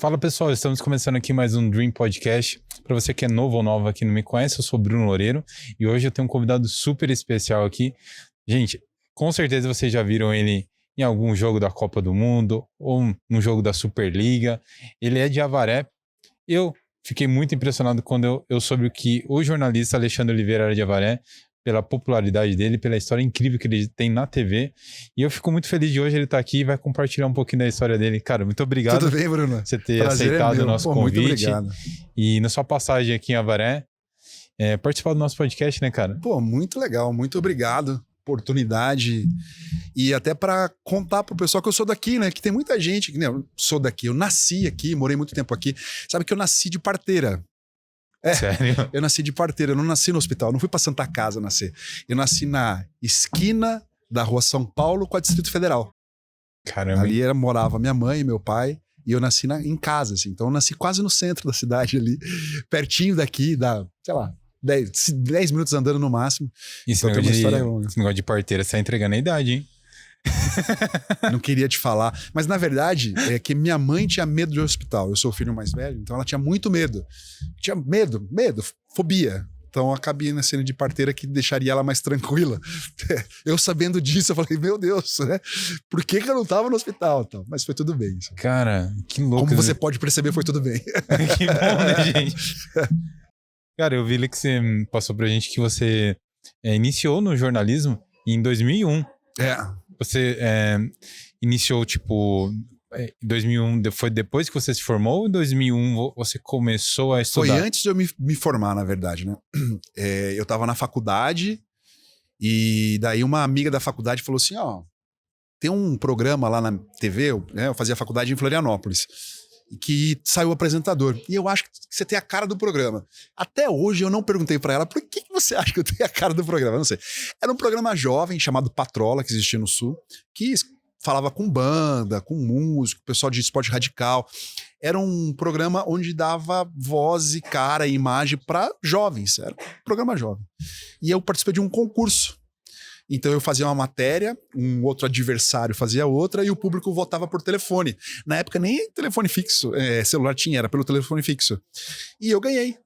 Fala pessoal, estamos começando aqui mais um Dream Podcast. Para você que é novo ou nova aqui não me conhece, eu sou Bruno Loureiro e hoje eu tenho um convidado super especial aqui. Gente, com certeza vocês já viram ele em algum jogo da Copa do Mundo ou num jogo da Superliga. Ele é de Avaré. Eu fiquei muito impressionado quando eu soube que o jornalista Alexandre Oliveira era de Avaré, pela popularidade dele, pela história incrível que ele tem na TV. E eu fico muito feliz de hoje ele estar aqui e vai compartilhar um pouquinho da história dele. Cara, muito obrigado. Tudo bem, Bruno? Você ter Prazer aceitado o nosso convite. Muito obrigado. E na sua passagem aqui em Avaré, participar do nosso podcast, né, cara? Pô, muito legal. Muito obrigado. Oportunidade. E até para contar pro pessoal que eu sou daqui, né? Que tem muita gente que, né, eu sou daqui. Eu nasci aqui, morei muito tempo aqui. Sabe que eu nasci de parteira. Sério? Eu nasci de parteira, eu não nasci no hospital, não fui pra Santa Casa nascer. Eu nasci na esquina da Rua São Paulo com a Distrito Federal. Caramba. Ali morava minha mãe e meu pai, e eu nasci em casa, assim. Então eu nasci quase no centro da cidade ali, pertinho daqui, sei lá, 10 minutos andando no máximo. Esse então tem uma história longa. Esse negócio de parteira, você tá entregando a idade, hein? Não queria te falar. Mas na verdade, é que minha mãe tinha medo de hospital. Eu sou o filho mais velho, então ela tinha muito medo. Tinha medo, fobia. Então eu acabei na cena de parteira que deixaria ela mais tranquila. Eu sabendo disso, eu falei, meu Deus, né? Por que eu não tava no hospital? Então, mas foi tudo bem. Isso. Cara, que louco. Como você pode perceber, foi tudo bem. Que bom, né, gente? Cara, eu vi ali que você passou pra gente que você iniciou no jornalismo em 2001. Você iniciou, tipo, em 2001, foi depois que você se formou ou em 2001 você começou a estudar? Foi antes de eu me formar, na verdade, né? Eu tava na faculdade e daí uma amiga da faculdade falou assim, ó, tem um programa lá na TV, eu fazia faculdade em Florianópolis, que saiu o apresentador. E eu acho que você tem a cara do programa. Até hoje eu não perguntei pra ela por que você acha que eu tenho a cara do programa. Eu não sei. Era um programa jovem chamado Patrola, que existia no Sul, que falava com banda, com músico, pessoal de esporte radical. Era um programa onde dava voz e cara e imagem pra jovens. Era um programa jovem. E eu participei de um concurso. Então eu fazia uma matéria, um outro adversário fazia outra e o público votava por telefone. Na época nem telefone fixo, celular tinha, era pelo telefone fixo. E eu ganhei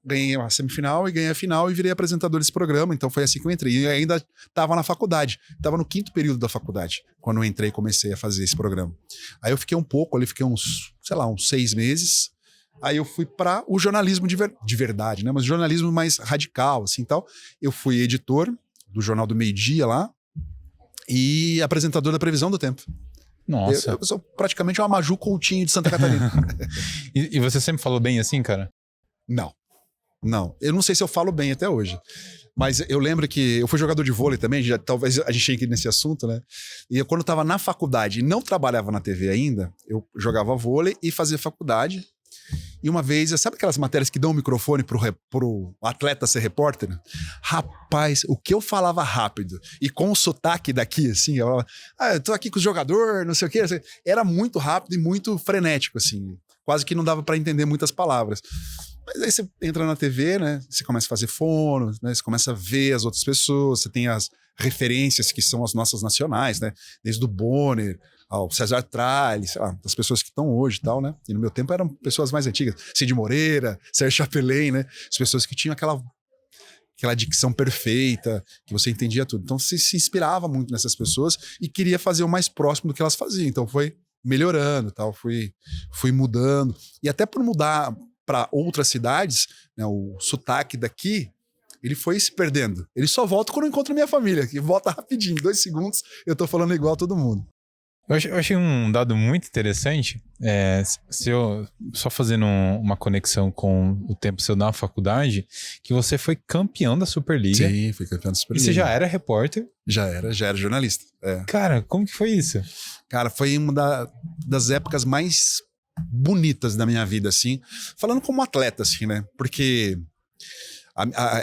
a semifinal e ganhei a final e virei apresentador desse programa, então foi assim que eu entrei. E eu ainda estava na faculdade, estava no 5º período da faculdade, quando eu entrei e comecei a fazer esse programa. Aí eu fiquei um pouco ali, fiquei uns 6 meses. Aí eu fui para o jornalismo de verdade, né? Mas jornalismo mais radical, assim, tal. Eu fui editor do Jornal do Meio-Dia lá, e apresentador da Previsão do Tempo. Nossa. Eu sou praticamente uma Maju Coutinho de Santa Catarina. E você sempre falou bem assim, cara? Não. Eu não sei se eu falo bem até hoje. Mas eu lembro que eu fui jogador de vôlei também, talvez a gente chegue aqui nesse assunto, né? E quando eu tava na faculdade e não trabalhava na TV ainda, eu jogava vôlei e fazia faculdade. E uma vez, sabe aquelas matérias que dão o microfone pro atleta ser repórter? Rapaz, o que eu falava rápido e com o sotaque daqui, assim, eu falava, eu tô aqui com o jogador, não sei o quê. Era muito rápido e muito frenético, assim. Quase que não dava para entender muitas palavras. Mas aí você entra na TV, né? Você começa a fazer fono, né? Você começa a ver as outras pessoas, você tem as referências que são as nossas nacionais, né? Desde o Bonner ao César Tralli, sei lá, as pessoas que estão hoje e tal, né? E no meu tempo eram pessoas mais antigas. Cid Moreira, Sérgio Chapelain, né? As pessoas que tinham aquela dicção perfeita, que você entendia tudo. Então você se inspirava muito nessas pessoas e queria fazer o mais próximo do que elas faziam. Então foi melhorando, tal, fui mudando. E até por mudar para outras cidades, né, o sotaque daqui, ele foi se perdendo. Ele só volta quando eu encontro minha família, que volta rapidinho, 2 segundos, eu tô falando igual a todo mundo. Eu achei um dado muito interessante, só fazendo uma conexão com o tempo seu na faculdade, que você foi campeão da Superliga. Sim, fui campeão da Superliga. E você já era repórter? Já era jornalista. Cara, como que foi isso? Cara, foi uma das épocas mais bonitas da minha vida, assim, falando como atleta, assim, né? Porque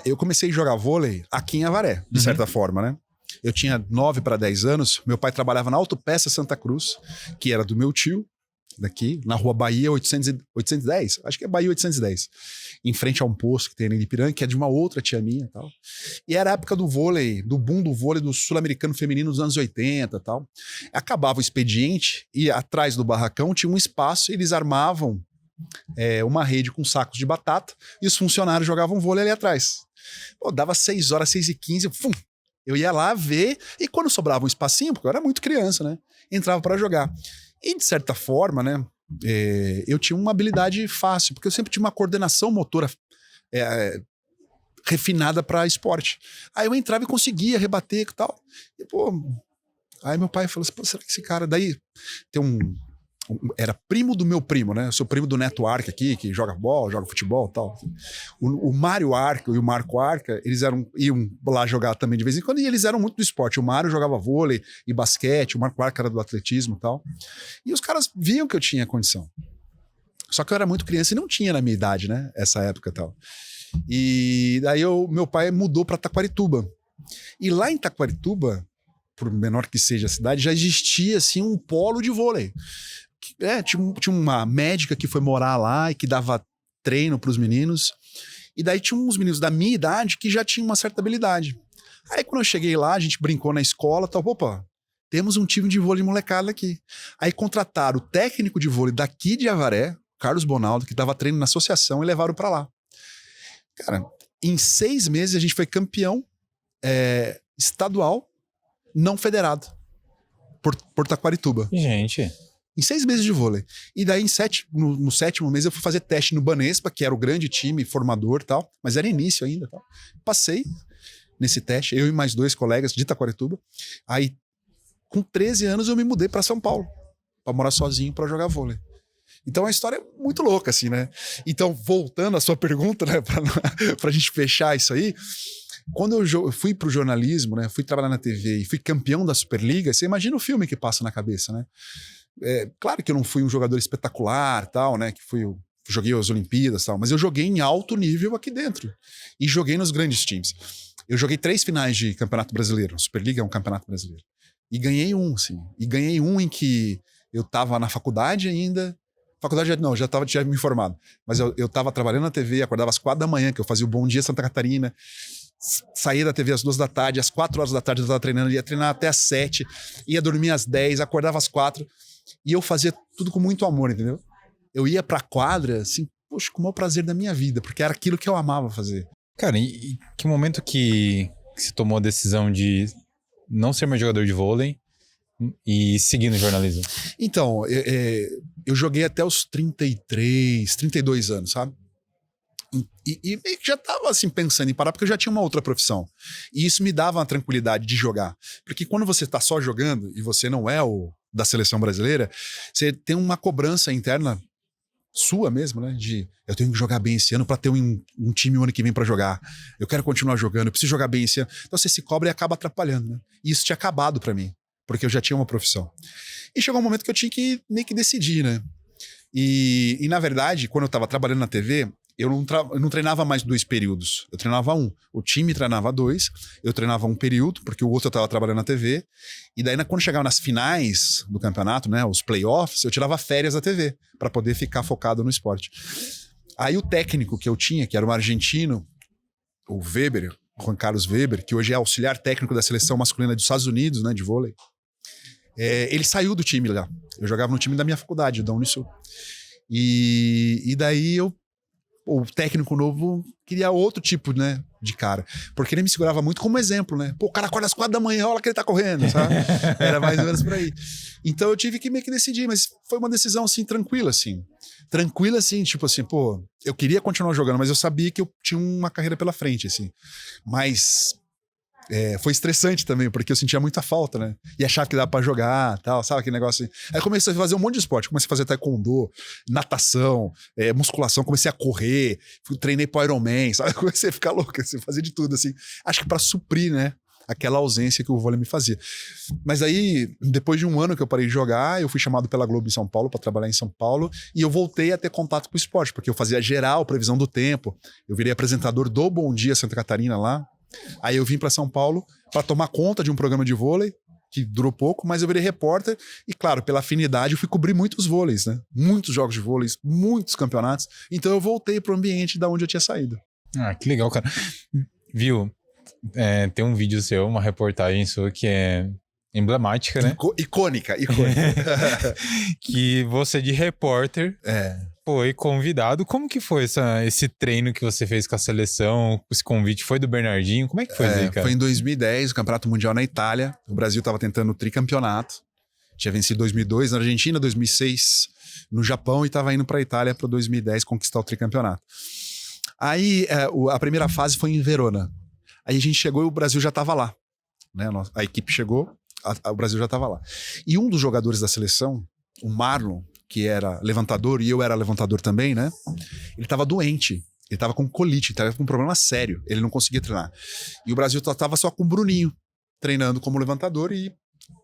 eu comecei a jogar vôlei aqui em Avaré, de certa forma, né? Eu tinha 9 para 10 anos, meu pai trabalhava na Autopeça Santa Cruz, que era do meu tio, daqui, na rua Bahia 810, acho que é Bahia 810, em frente a um posto que tem ali em Ipiranga, que é de uma outra tia minha e tal. E era a época do vôlei, do boom do vôlei do sul-americano feminino dos anos 80 e tal. Acabava o expediente e atrás do barracão tinha um espaço e eles armavam uma rede com sacos de batata e os funcionários jogavam vôlei ali atrás. Pô, dava 6 horas, 6h15, eu ia lá ver e quando sobrava um espacinho, porque eu era muito criança, né? Entrava para jogar. E de certa forma, né? Eu tinha uma habilidade fácil, porque eu sempre tinha uma coordenação motora refinada para esporte. Aí eu entrava e conseguia rebater e tal. E, pô, aí meu pai falou assim, pô, será que esse cara... Daí tem era primo do meu primo, né? Eu sou primo do Neto Arca aqui, que joga bola, joga futebol e tal. O Mário Arca e o Marco Arca, eles iam lá jogar também de vez em quando, e eles eram muito do esporte. O Mário jogava vôlei e basquete, o Marco Arca era do atletismo e tal. E os caras viam que eu tinha condição. Só que eu era muito criança e não tinha na minha idade, né? Essa época e tal. E daí meu pai mudou para Taquarituba. E lá em Taquarituba, por menor que seja a cidade, já existia assim um polo de vôlei. Tinha uma médica que foi morar lá e que dava treino para os meninos. E daí tinha uns meninos da minha idade que já tinham uma certa habilidade. Aí quando eu cheguei lá, a gente brincou na escola, tal, opa, temos um time de vôlei molecada aqui. Aí contrataram o técnico de vôlei daqui de Avaré, Carlos Bonaldo, que dava treino na associação, e levaram para lá. Cara, em 6 meses a gente foi campeão estadual não federado por Taquarituba. Gente... Em 6 meses de vôlei. E daí, no 7º mês, eu fui fazer teste no Banespa, que era o grande time formador e tal, mas era início ainda. Tal. Passei nesse teste, eu e mais 2 colegas de Taquarituba. Aí, com 13 anos, eu me mudei para São Paulo, para morar sozinho, para jogar vôlei. Então, a história é muito louca, assim, né? Então, voltando à sua pergunta, né, pra gente fechar isso aí, quando eu fui pro jornalismo, né, fui trabalhar na TV e fui campeão da Superliga, você imagina o filme que passa na cabeça, né? Claro que eu não fui um jogador espetacular, tal, né? Que joguei as Olimpíadas, tal, mas eu joguei em alto nível aqui dentro e joguei nos grandes times. Eu joguei 3 finais de Campeonato Brasileiro. A Superliga é um campeonato brasileiro e ganhei um, sim. E ganhei um em que eu tava na faculdade ainda. Faculdade não, já tinha me formado, mas eu tava trabalhando na TV, acordava às 4 da manhã, que eu fazia o Bom Dia Santa Catarina. Saía da TV às 2 da tarde, às 4 horas da tarde eu tava treinando, ia treinar até às 7, ia dormir às 10, acordava às 4. E eu fazia tudo com muito amor, entendeu? Eu ia pra quadra, assim, poxa, com o maior prazer da minha vida, porque era aquilo que eu amava fazer. Cara, e que momento que você tomou a decisão de não ser mais jogador de vôlei e seguir no jornalismo? Então, eu joguei até os 33, 32 anos, sabe? E já tava assim pensando em parar, porque eu já tinha uma outra profissão. E isso me dava uma tranquilidade de jogar. Porque quando você tá só jogando e você não é o da seleção brasileira, você tem uma cobrança interna sua mesmo, né? De eu tenho que jogar bem esse ano para ter um time o ano que vem para jogar. Eu quero continuar jogando, eu preciso jogar bem esse ano. Então você se cobra e acaba atrapalhando, né? E isso tinha acabado para mim, porque eu já tinha uma profissão. E chegou um momento que eu tinha que meio que decidir, né? E na verdade, quando eu tava trabalhando na TV, eu não treinava mais 2 períodos, eu treinava 1. O time treinava 2, eu treinava 1 período, porque o outro eu tava trabalhando na TV, e daí quando chegava nas finais do campeonato, né, os playoffs, eu tirava férias da TV, para poder ficar focado no esporte. Aí o técnico que eu tinha, que era um argentino, o Weber, Juan Carlos Weber, que hoje é auxiliar técnico da seleção masculina dos Estados Unidos, né, de vôlei, ele saiu do time lá. Eu jogava no time da minha faculdade, da Unisul. E daí o técnico novo queria outro tipo, né, de cara. Porque ele me segurava muito como exemplo, né? Pô, o cara acorda às 4 da manhã, olha que ele tá correndo, sabe? Era mais ou menos por aí. Então eu tive que meio que decidir, mas foi uma decisão, assim, tranquila, assim. Tranquila, assim, tipo assim, pô, eu queria continuar jogando, mas eu sabia que eu tinha uma carreira pela frente, assim. Mas foi estressante também, porque eu sentia muita falta, né? E achava que dava pra jogar, tal, sabe? Aquele negócio assim. Aí eu comecei a fazer um monte de esporte. Comecei a fazer taekwondo, natação, musculação. Comecei a correr, treinei pro Ironman, sabe? Comecei a ficar louco, assim, fazer de tudo, assim. Acho que pra suprir, né? Aquela ausência que o vôlei me fazia. Mas aí, depois de 1 ano que eu parei de jogar, eu fui chamado pela Globo em São Paulo para trabalhar em São Paulo e eu voltei a ter contato com o esporte, porque eu fazia geral, previsão do tempo. Eu virei apresentador do Bom Dia Santa Catarina lá. Aí eu vim para São Paulo para tomar conta de um programa de vôlei que durou pouco, mas eu virei repórter e, claro, pela afinidade eu fui cobrir muitos vôleis, né? Muitos jogos de vôlei, muitos campeonatos. Então eu voltei pro ambiente da onde eu tinha saído. Ah, que legal, cara. Viu? Tem um vídeo seu, uma reportagem sua que é emblemática, né? Icônica. Que você de repórter... foi convidado. Como que foi esse treino que você fez com a seleção? Esse convite foi do Bernardinho? Como é que foi isso aí, cara? Foi em 2010, o Campeonato Mundial na Itália. O Brasil estava tentando o tricampeonato. Tinha vencido 2002 na Argentina, 2006 no Japão e estava indo para a Itália para 2010 conquistar o tricampeonato. Aí a primeira fase foi em Verona. Aí a gente chegou e o Brasil já estava lá. Né? A equipe chegou, o Brasil já estava lá. E um dos jogadores da seleção, o Marlon, que era levantador, e eu era levantador também, né? Ele estava doente. Ele estava com colite, estava com um problema sério. Ele não conseguia treinar. E o Brasil estava só com o Bruninho, treinando como levantador, e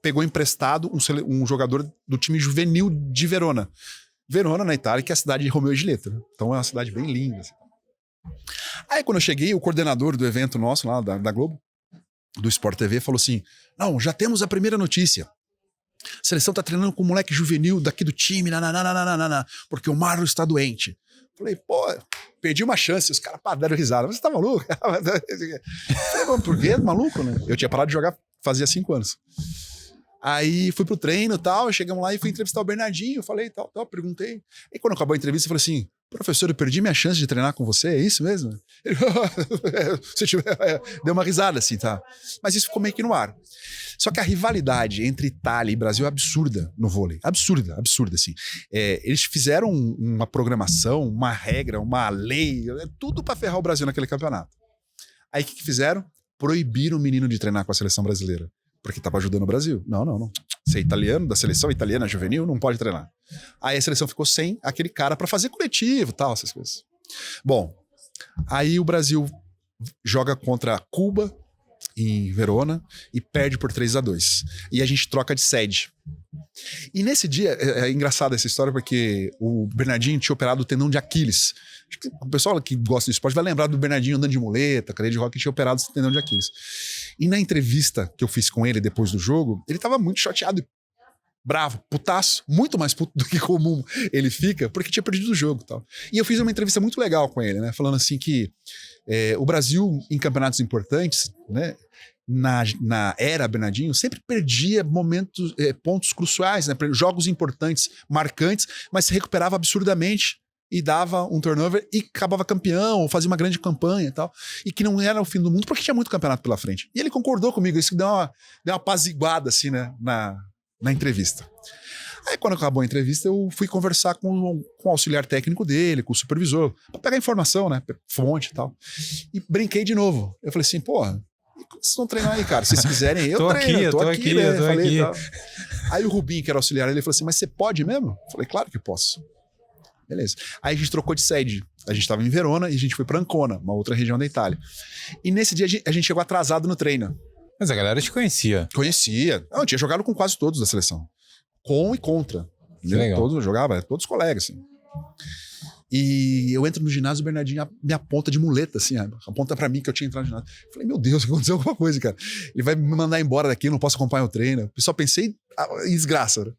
pegou emprestado um jogador do time juvenil de Verona. Verona, na Itália, que é a cidade de Romeo e Julieta. Né? Então é uma cidade bem linda. Assim. Aí quando eu cheguei, o coordenador do evento nosso lá, da Globo, do Sport TV, falou assim, não, já temos a primeira notícia. A seleção tá treinando com um moleque juvenil daqui do time, porque o Marlon está doente. Falei, pô, perdi uma chance. Os caras deram risada. Você tá maluco? Falei, por quê? Maluco, né? Eu tinha parado de jogar fazia 5 anos. Aí fui pro treino e tal, chegamos lá e fui entrevistar o Bernardinho, falei tal, perguntei. E quando acabou a entrevista, eu falei assim, professor, eu perdi minha chance de treinar com você, é isso mesmo? Ele deu uma risada assim, tá? Mas isso ficou meio que no ar. Só que a rivalidade entre Itália e Brasil é absurda no vôlei. Absurda, assim. Eles fizeram uma programação, uma regra, uma lei, tudo pra ferrar o Brasil naquele campeonato. Aí o que fizeram? Proibiram o menino de treinar com a seleção brasileira. Porque tava ajudando o Brasil. Não. Você é italiano, da seleção italiana juvenil, não pode treinar. Aí a seleção ficou sem aquele cara pra fazer coletivo e tal, essas coisas. Bom, aí o Brasil joga contra Cuba em Verona e perde por 3-2. E a gente troca de sede. E nesse dia, é engraçada essa história porque o Bernardinho tinha operado o tendão de Aquiles. Acho que o pessoal que gosta do esporte vai lembrar do Bernardinho andando de muleta, cadeira de rock, que tinha operado esse tendão de Aquiles. E na entrevista que eu fiz com ele depois do jogo, ele tava muito chateado e bravo, putaço, muito mais puto do que comum ele fica, porque tinha perdido o jogo e tal. E eu fiz uma entrevista muito legal com ele, né? Falando assim que o Brasil, em campeonatos importantes, né? Na era Bernardinho, sempre perdia momentos, pontos cruciais, né? Jogos importantes, marcantes, mas se recuperava absurdamente e dava um turnover e acabava campeão, ou fazia uma grande campanha e tal. E que não era o fim do mundo, porque tinha muito campeonato pela frente. E ele concordou comigo, isso deu uma apaziguada assim, né? Na entrevista. Aí quando acabou a entrevista, eu fui conversar com o auxiliar técnico dele, com o supervisor, pra pegar informação, né? Fonte e tal. E brinquei de novo. Eu falei assim, porra, vocês vão treinar aí, cara. Se vocês quiserem, eu treino. Eu tô aqui, né? Eu tô aqui. Aí o Rubinho, que era auxiliar, ele falou assim, mas você pode mesmo? Eu falei, claro que posso. Beleza. Aí a gente trocou de sede. A gente tava em Verona e a gente foi pra Ancona, uma outra região da Itália. E nesse dia a gente chegou atrasado no treino. Mas a galera te conhecia. Conhecia. Eu tinha jogado com quase todos da seleção. Com e contra. Todos eu jogava, todos os colegas, assim. E eu entro no ginásio, o Bernardinho me aponta de muleta, assim, aponta pra mim que eu tinha entrado no ginásio. Eu falei, meu Deus, aconteceu alguma coisa, cara. Ele vai me mandar embora daqui, eu não posso acompanhar o treino. Eu só pensei em desgraça, né?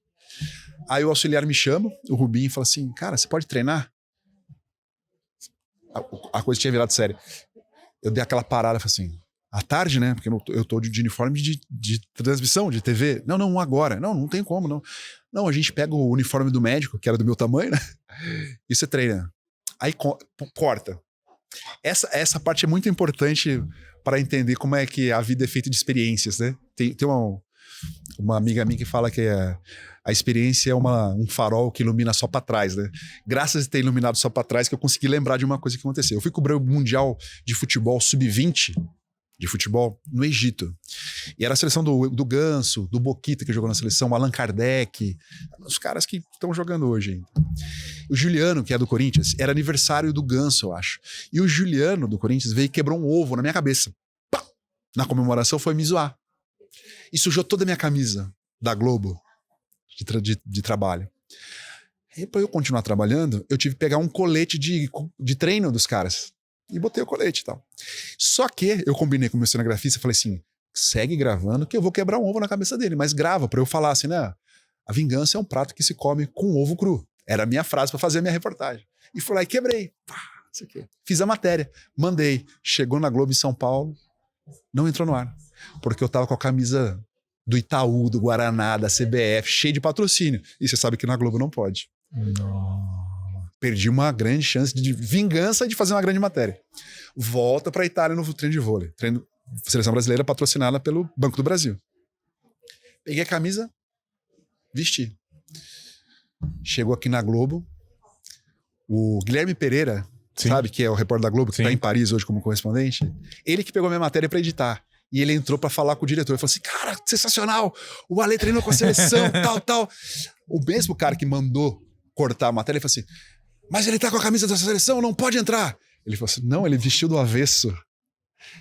Aí o auxiliar me chama, o Rubinho, e fala assim, cara, você pode treinar? A coisa tinha virado séria. Eu dei aquela parada, falei assim, à tarde, né? Porque eu tô de uniforme de transmissão, de TV. Não, agora. Não tem como, não. Não, a gente pega o uniforme do médico, que era do meu tamanho, né? E você treina. Aí corta. Essa parte é muito importante para entender como é que a vida é feita de experiências, né? Tem uma amiga minha que fala que a experiência é um farol que ilumina só para trás, né? Graças a ter iluminado só para trás que eu consegui lembrar de uma coisa que aconteceu. Eu fui cobrir o Mundial de Futebol Sub-20 de futebol no Egito. E era a seleção do Ganso, do Boquita, que jogou na seleção, o Allan Kardec, os caras que estão jogando hoje ainda. O Juliano, que é do Corinthians, era aniversário do Ganso, eu acho. E o Juliano, do Corinthians, veio e quebrou um ovo na minha cabeça. Pá! Na comemoração foi me zoar. E sujou toda a minha camisa da Globo de trabalho. E para eu continuar trabalhando, eu tive que pegar um colete de treino dos caras. E botei o colete e tal. Só que eu combinei com o meu cinegrafista e falei assim, segue gravando que eu vou quebrar um ovo na cabeça dele, mas grava pra eu falar assim, né? A vingança é um prato que se come com ovo cru. Era a minha frase pra fazer a minha reportagem. E fui lá e quebrei. Isso aqui. Fiz a matéria, mandei. Chegou na Globo em São Paulo, não entrou no ar. Porque eu tava com a camisa do Itaú, do Guaraná, da CBF, cheio de patrocínio. E você sabe que na Globo não pode. Não. perdi uma grande chance de vingança de fazer uma grande matéria. Volta para a Itália no treino de vôlei. Seleção brasileira patrocinada pelo Banco do Brasil. Peguei a camisa, vesti. Chegou aqui na Globo. O Guilherme Pereira, sim, sabe, que é o repórter da Globo, que está em Paris hoje como correspondente. Ele que pegou minha matéria para editar. E ele entrou para falar com o diretor. Ele falou assim, cara, sensacional. O Ale treinou com a seleção, tal. O mesmo cara que mandou cortar a matéria, ele falou assim, mas ele tá com a camisa da seleção, não pode entrar. Ele falou assim, não, ele vestiu do avesso.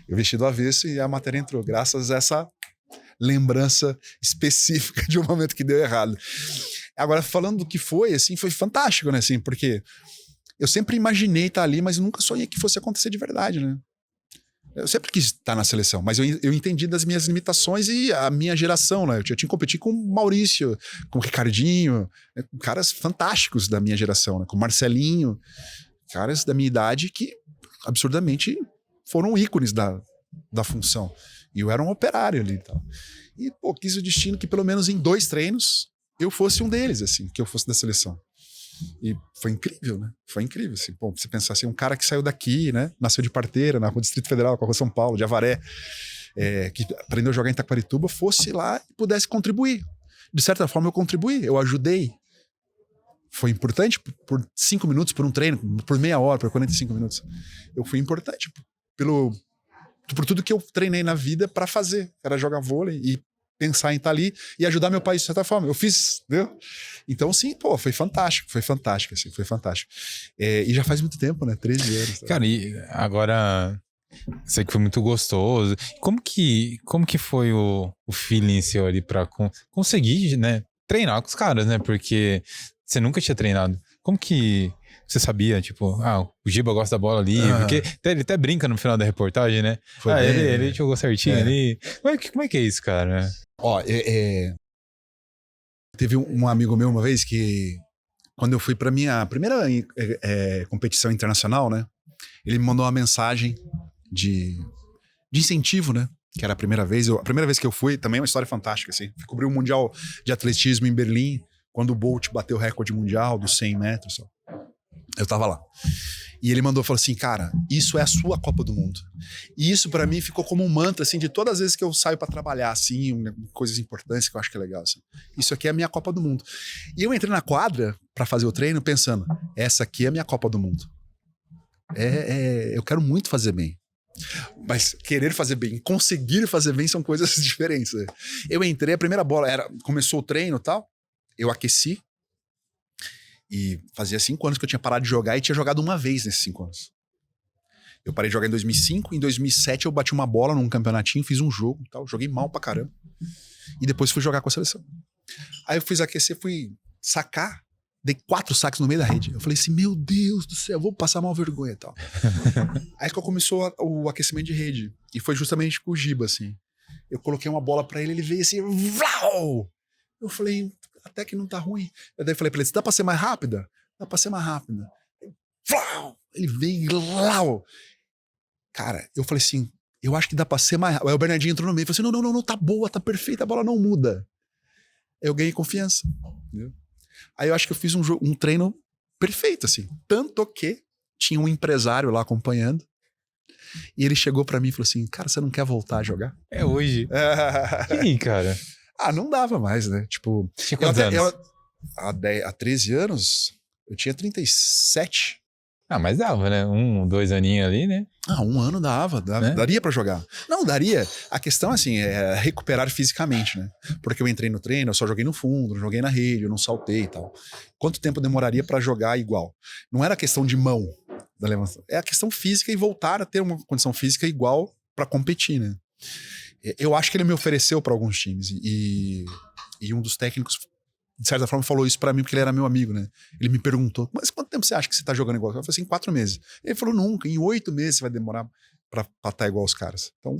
Eu vesti do avesso e a matéria entrou, graças a essa lembrança específica de um momento que deu errado. Agora, falando do que foi, assim, foi fantástico, né, assim, porque eu sempre imaginei estar ali, mas nunca sonhei que fosse acontecer de verdade, né? Eu sempre quis estar na seleção, mas eu entendi das minhas limitações e a minha geração, né? Eu tinha que competir com o Maurício, com o Ricardinho, né? Caras fantásticos da minha geração, né? Com o Marcelinho, caras da minha idade que absurdamente foram ícones da função. E eu era um operário ali e tal. E, pô, quis o destino que pelo menos em 2 treinos eu fosse um deles, assim, que eu fosse da seleção. E foi incrível, né? Foi incrível, assim. Bom, você pensar assim, um cara que saiu daqui, né? Nasceu de Parteira, na Rua Distrito Federal, com a Rua São Paulo, de Avaré, que aprendeu a jogar em Taquarituba, fosse lá e pudesse contribuir. De certa forma, eu contribuí, eu ajudei. Foi importante por 5 minutos, por um treino, por meia hora, por 45 minutos. Eu fui importante por tudo que eu treinei na vida para fazer. Era jogar vôlei e pensar em estar ali e ajudar meu país de certa forma. Eu fiz, entendeu? Então, sim, pô, foi fantástico, assim, foi fantástico. E já faz muito tempo, né? 13 anos. Tá? Cara, e agora, sei que foi muito gostoso. Como que foi o feeling seu ali pra conseguir, né, treinar com os caras, né? Porque você nunca tinha treinado. Como que você sabia, tipo, o Giba gosta da bola ali, porque ele até brinca no final da reportagem, né? Ele jogou certinho ali. Como é que é isso, cara? Ó, teve um amigo meu uma vez que, quando eu fui pra minha primeira competição internacional, né? Ele me mandou uma mensagem de incentivo, né? Que era a primeira vez. A primeira vez que eu fui, também é uma história fantástica, assim. Fui cobrir um mundial de atletismo em Berlim, quando o Bolt bateu o recorde mundial dos 100 metros. Eu tava lá. E ele mandou, falou assim, cara, isso é a sua Copa do Mundo. E isso pra mim ficou como um mantra, assim, de todas as vezes que eu saio pra trabalhar, assim, coisas importantes que eu acho que é legal, assim. Isso aqui é a minha Copa do Mundo. E eu entrei na quadra pra fazer o treino pensando, essa aqui é a minha Copa do Mundo. Eu quero muito fazer bem. Mas querer fazer bem, conseguir fazer bem são coisas diferentes. Né? Eu entrei, a primeira bola começou o treino e tal, eu aqueci. E fazia 5 anos que eu tinha parado de jogar e tinha jogado uma vez nesses 5 anos. Eu parei de jogar em 2005, em 2007 eu bati uma bola num campeonatinho, fiz um jogo e tal, joguei mal pra caramba. E depois fui jogar com a seleção. Aí eu fiz aquecer, fui sacar, dei 4 saques no meio da rede. Eu falei assim, meu Deus do céu, vou passar mal vergonha e tal. Aí que começou o aquecimento de rede. E foi justamente com o Giba, assim. Eu coloquei uma bola pra ele, ele veio assim, Vlau! Eu falei, até que não tá ruim. Eu daí falei pra ele, dá pra ser mais rápida? Dá pra ser mais rápida. Ele veio lá. Cara, eu falei assim, eu acho que dá pra ser mais rápido. Aí o Bernardinho entrou no meio e falou assim, não, tá boa, tá perfeita, a bola não muda. Eu ganhei confiança. Entendeu? Aí eu acho que eu fiz um treino perfeito, assim. Tanto que tinha um empresário lá acompanhando. E ele chegou pra mim e falou assim, cara, você não quer voltar a jogar? É hoje. E aí, cara? Não dava mais, né? Tipo, tinha quantos anos? Há 13 anos, eu tinha 37. Mas dava, né? 2 aninhos ali, né? 1 ano dava, né? Daria pra jogar. Não, daria. A questão, assim, é recuperar fisicamente, né? Porque eu entrei no treino, eu só joguei no fundo, não joguei na rede, eu não saltei e tal. Quanto tempo demoraria pra jogar igual? Não era questão de mão da levantação, é a questão física e voltar a ter uma condição física igual pra competir, né? Eu acho que ele me ofereceu para alguns times e um dos técnicos, de certa forma, falou isso para mim porque ele era meu amigo, né? Ele me perguntou, mas quanto tempo você acha que você tá jogando igual? Eu falei assim, 4 meses. Ele falou, nunca, em 8 meses você vai demorar pra estar igual os caras. Então,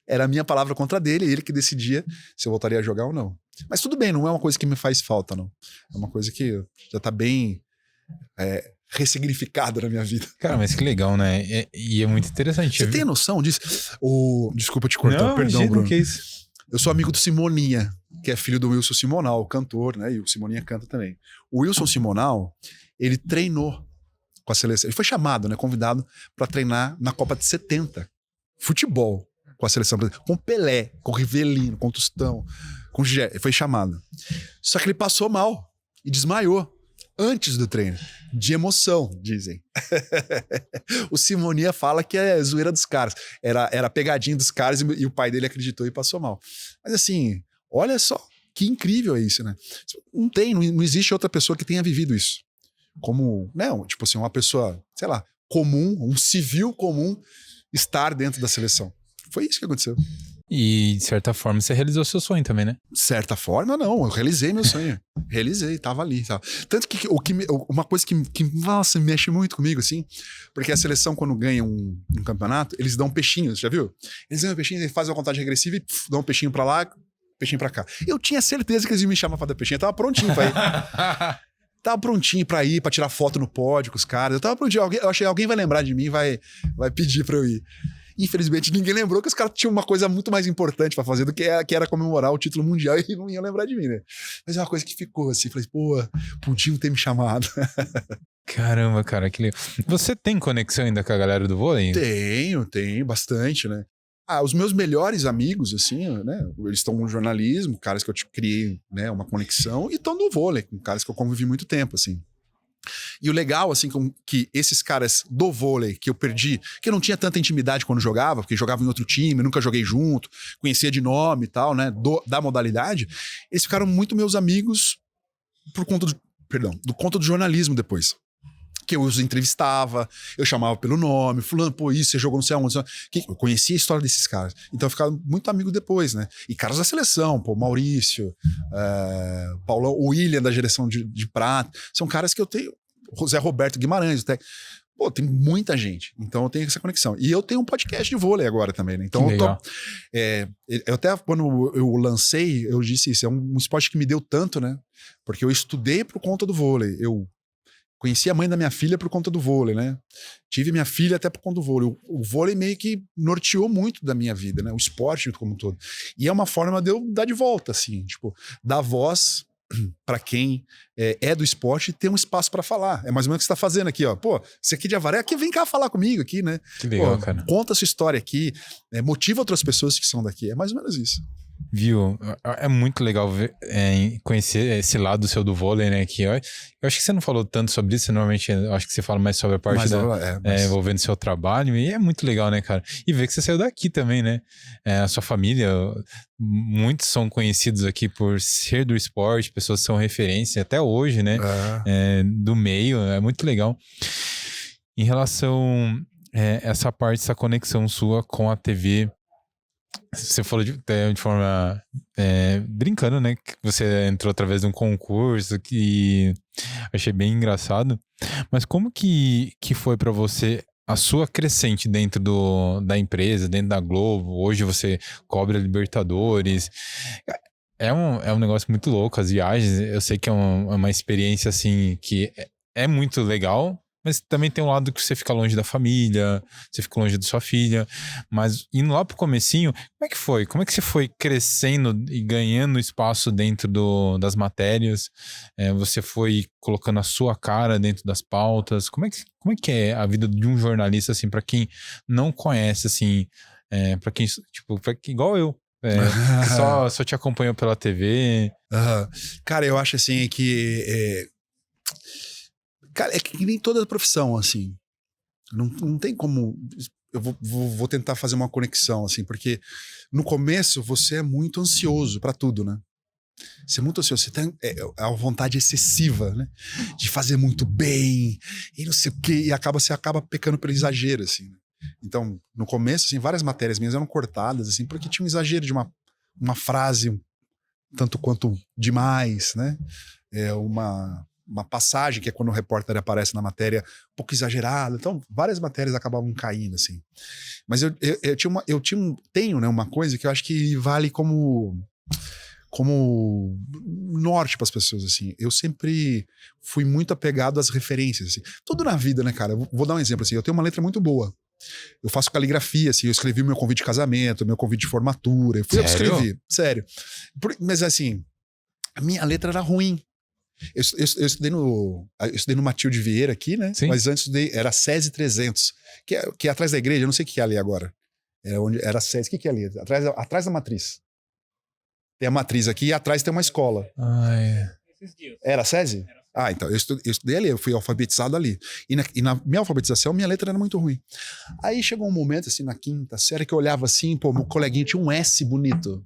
era a minha palavra contra dele, ele que decidia se eu voltaria a jogar ou não. Mas tudo bem, não é uma coisa que me faz falta, não. É uma coisa que já tá bem ressignificada na minha vida. Cara, mas que legal, né? E é muito interessante. Você tem noção disso? Desculpa te cortar, não, perdão, Bruno. Que é isso? Eu sou amigo do Simoninha, que é filho do Wilson Simonal, cantor, né? E o Simoninha canta também. O Wilson Simonal, ele treinou com a seleção. Ele foi chamado, né? Convidado para treinar na Copa de 70. Futebol com a seleção brasileira. Com Pelé, com Rivelino, com Tostão, com Gigé. Ele foi chamado. Só que ele passou mal e desmaiou antes do treino. De emoção, dizem. O Simonia fala que é zoeira dos caras. Era pegadinha dos caras e o pai dele acreditou e passou mal. Mas assim, olha só que incrível é isso, né? Não existe outra pessoa que tenha vivido isso. Como, né? Tipo assim, uma pessoa, sei lá, comum, um civil comum estar dentro da seleção. Foi isso que aconteceu. E, de certa forma, você realizou seu sonho também, né? De certa forma, não. Eu realizei meu sonho. Realizei, tava ali. Tava. Tanto que uma coisa que, nossa, mexe muito comigo, assim, porque a seleção, quando ganha um campeonato, eles dão peixinhos, já viu? Eles dão peixinhos, eles fazem uma contagem regressiva e dão um peixinho pra lá, peixinho pra cá. Eu tinha certeza que eles iam me chamar pra dar peixinho. Eu tava prontinho pra ir. Tava prontinho pra ir, pra tirar foto no pódio com os caras. Eu tava prontinho. Eu achei que alguém vai lembrar de mim, vai pedir pra eu ir. Infelizmente, ninguém lembrou que os caras tinham uma coisa muito mais importante pra fazer do que era comemorar o título mundial e não iam lembrar de mim, né? Mas é uma coisa que ficou assim. Falei, pô, podiam ter me chamado. Caramba, cara, que legal. Você tem conexão ainda com a galera do vôlei? Tenho bastante, né? Os meus melhores amigos, assim, né? Eles estão no jornalismo, caras que eu criei, né, uma conexão, e estão no vôlei, com caras que eu convivi muito tempo, assim. E o legal, assim, que esses caras do vôlei que eu perdi, que eu não tinha tanta intimidade quando jogava, porque jogava em outro time, nunca joguei junto, conhecia de nome e tal, né, da modalidade, eles ficaram muito meus amigos por conta do jornalismo depois. Que eu os entrevistava, eu chamava pelo nome, fulano, pô, isso, você jogou não sei aonde. Eu conhecia a história desses caras. Então eu ficava muito amigo depois, né? E caras da seleção, pô, Maurício, Paulão, o William da direção de prata, são caras que eu tenho, José Roberto Guimarães, até. Pô, tem muita gente. Então eu tenho essa conexão. E eu tenho um podcast de vôlei agora também, né? Então eu até quando eu lancei, eu disse isso, é um esporte que me deu tanto, né? Porque eu estudei por conta do vôlei. Eu conheci a mãe da minha filha por conta do vôlei, né? Tive minha filha até por conta do vôlei. O vôlei meio que norteou muito da minha vida, né? O esporte como um todo. E é uma forma de eu dar de volta, assim, tipo, dar voz para quem é do esporte e ter um espaço para falar. É mais ou menos o que você tá fazendo aqui, ó. Pô, você aqui de Avaré, aqui vem cá falar comigo aqui, né? Que legal, pô, cara. Conta a sua história aqui, motiva outras pessoas que são daqui. É mais ou menos isso. Viu? É muito legal conhecer esse lado seu do vôlei, né? Que eu acho que você não falou tanto sobre isso, normalmente eu acho que você fala mais sobre a parte envolvendo seu trabalho, e é muito legal, né, cara? E ver que você saiu daqui também, né? A sua família, muitos são conhecidos aqui por ser do esporte, pessoas que são referência até hoje, né? Do meio, é muito legal. Em relação a essa parte, essa conexão sua com a TV, você falou de forma brincando, né? Que você entrou através de um concurso que achei bem engraçado. Mas como que foi pra você a sua crescente dentro da empresa, dentro da Globo? Hoje você cobre a Libertadores. É um negócio muito louco, as viagens. Eu sei que é uma experiência assim que é muito legal. Mas também tem um lado que você fica longe da família, você fica longe da sua filha. Mas indo lá pro comecinho, como é que foi? Como é que você foi crescendo e ganhando espaço dentro das matérias? Você foi colocando a sua cara dentro das pautas? Como é que é a vida de um jornalista, assim, para quem não conhece, assim, para quem, tipo, igual eu, que só te acompanhou pela TV? Cara, eu acho assim que... Cara, é que nem toda profissão, assim. Não tem como... Eu vou tentar fazer uma conexão, assim, porque no começo você é muito ansioso pra tudo, né? Você é muito ansioso, você tem a vontade excessiva, né? De fazer muito bem, e não sei o quê, e você acaba pecando pelo exagero, assim, né? Então, no começo, assim, várias matérias minhas eram cortadas, assim, porque tinha um exagero de uma frase tanto quanto demais, né? Uma passagem, que é quando o repórter aparece na matéria, um pouco exagerada. Então, várias matérias acabavam caindo, assim. Mas tenho, né, uma coisa que eu acho que vale como norte para as pessoas, assim. Eu sempre fui muito apegado às referências, assim. Tudo na vida, né, cara? Vou dar um exemplo, assim. Eu tenho uma letra muito boa. Eu faço caligrafia, assim. Eu escrevi o meu convite de casamento, meu convite de formatura. Eu escrevi, sério. Mas, assim, a minha letra era ruim. Eu estudei no Matilde Vieira aqui, né? Sim. Mas antes era SESI 300, que é atrás da igreja, eu não sei o que é ali agora. Era SESI, o que é ali? Atrás da matriz. Tem a matriz aqui e atrás tem uma escola. Era SESI? Então, eu estudei ali, eu fui alfabetizado ali. E na minha alfabetização, minha letra era muito ruim. Aí chegou um momento, assim, na quinta série, que eu olhava assim, pô, meu coleguinha tinha um S bonito.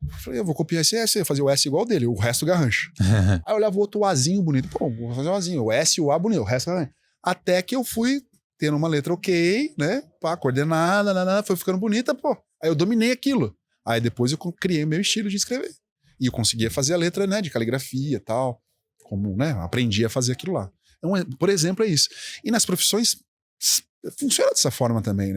Eu falei, eu vou copiar esse S, fazer o S igual dele, o resto garrancho. Aí eu olhava o outro Azinho bonito. Pô, vou fazer o Azinho, o S e o A bonito, o resto garrancho. Até que eu fui tendo uma letra ok, né? Pá, coordenada, foi ficando bonita, pô. Aí eu dominei aquilo. Aí depois eu criei meu estilo de escrever. E eu conseguia fazer a letra, né, de caligrafia e tal. Como, né, aprendi a fazer aquilo lá. Então, por exemplo, é isso. E nas profissões, funciona dessa forma também,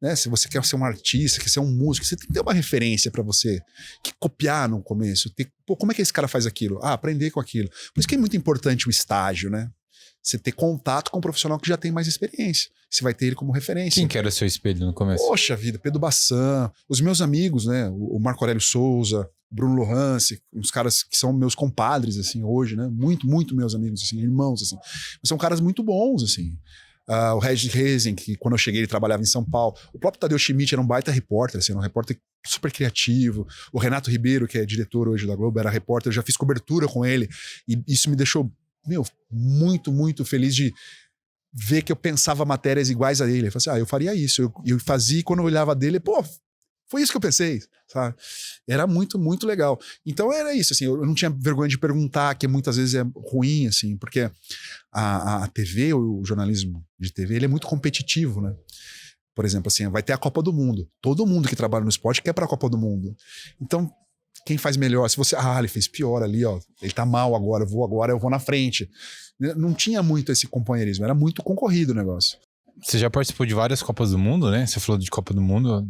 né? Se você quer ser um artista, quer ser um músico, você tem que ter uma referência para você que copiar no começo. Pô, como é que esse cara faz aquilo? Aprender com aquilo. Por isso que é muito importante o estágio, né? Você ter contato com um profissional que já tem mais experiência. Você vai ter ele como referência. Quem que era o seu espelho no começo? Poxa vida, Pedro Bassan, os meus amigos, né? O Marco Aurélio Souza, Bruno Lohance, uns caras que são meus compadres, assim, hoje, né? Muito, muito meus amigos, assim, irmãos, assim. Mas são caras muito bons, assim. O Regis Rezin, que quando eu cheguei ele trabalhava em São Paulo. O próprio Tadeu Schmidt era um baita repórter, assim, era um repórter super criativo. O Renato Ribeiro, que é diretor hoje da Globo, era repórter, eu já fiz cobertura com ele. E isso me deixou, muito, muito feliz de ver que eu pensava matérias iguais a ele. Eu falei assim, eu faria isso. Eu fazia e quando eu olhava dele, pô, foi isso que eu pensei, sabe? Era muito, muito legal. Então era isso, assim, eu não tinha vergonha de perguntar, que muitas vezes é ruim, assim, porque a TV, o jornalismo de TV, ele é muito competitivo, né? Por exemplo, assim, vai ter a Copa do Mundo. Todo mundo que trabalha no esporte quer para a Copa do Mundo. Então, quem faz melhor? Se você, ele fez pior ali, ó, ele tá mal agora, eu vou na frente. Não tinha muito esse companheirismo, era muito concorrido o negócio. Você já participou de várias Copas do Mundo, né? Você falou de Copa do Mundo.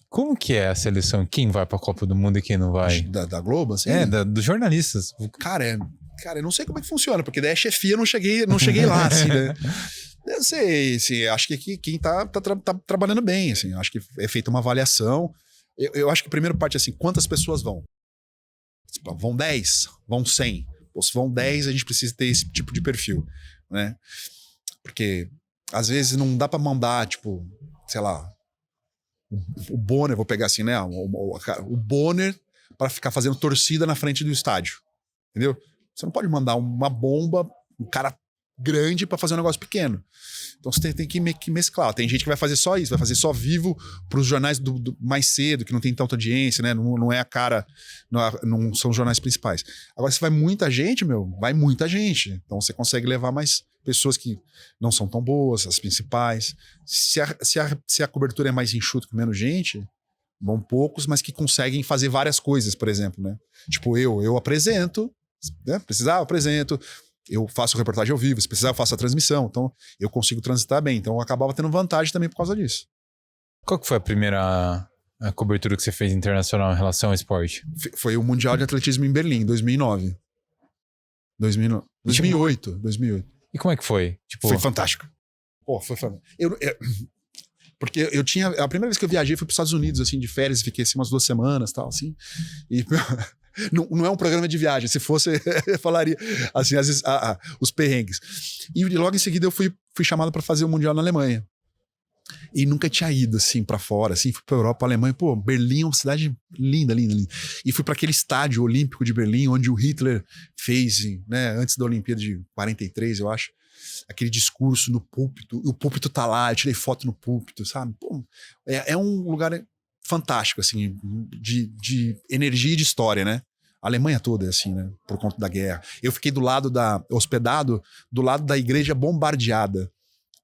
Como que é a seleção? Quem vai pra Copa do Mundo e quem não vai? Da Globo, assim? Dos jornalistas. Cara, eu não sei como é que funciona, porque daí a chefia eu não cheguei lá, assim, né? Eu sei, assim, acho que quem tá trabalhando bem, assim, acho que é feita uma avaliação. Eu acho que a primeira parte, assim, quantas pessoas vão? Vão 10? Vão 100? Pô, se vão 10, a gente precisa ter esse tipo de perfil, né? Porque, às vezes, não dá pra mandar, tipo, sei lá, o Bonner, vou pegar assim, né? O Bonner para ficar fazendo torcida na frente do estádio, entendeu? Você não pode mandar uma bomba, um cara grande para fazer um negócio pequeno. Então você tem que mesclar. Tem gente que vai fazer só isso, vai fazer só vivo para os jornais do mais cedo, que não tem tanta audiência, né? Não é a cara, não são os jornais principais. Agora, se vai muita gente, vai muita gente. Então você consegue levar mais pessoas que não são tão boas, as principais. Se a cobertura é mais enxuta, com menos gente, vão poucos, mas que conseguem fazer várias coisas, por exemplo, né? Tipo, eu apresento, né? Precisar, eu apresento. Eu faço reportagem ao vivo, se precisar eu faço a transmissão, então eu consigo transitar bem, então eu acabava tendo vantagem também por causa disso. Qual que foi a primeira cobertura que você fez internacional em relação ao esporte? Foi o Mundial de Atletismo em Berlim, 2009. 2008. E como é que foi? Foi fantástico. Pô, foi fantástico. Porque eu tinha... A primeira vez que eu viajei foi para os Estados Unidos, assim, de férias, fiquei assim umas 2 semanas, tal, assim, e... Não é um programa de viagem. Se fosse, eu falaria assim, às vezes, os perrengues. E logo em seguida eu fui chamado para fazer o Mundial na Alemanha. E nunca tinha ido assim para fora, assim, fui para Europa, Alemanha. Pô, Berlim é uma cidade linda, linda, linda. E fui para aquele estádio olímpico de Berlim, onde o Hitler fez, né, antes da Olimpíada de 43, eu acho, aquele discurso no púlpito. E o púlpito tá lá, eu tirei foto no púlpito, sabe? Pô, é um lugar fantástico, assim, de energia e de história, né? A Alemanha toda é assim, né? Por conta da guerra. Eu fiquei hospedado do lado da igreja bombardeada.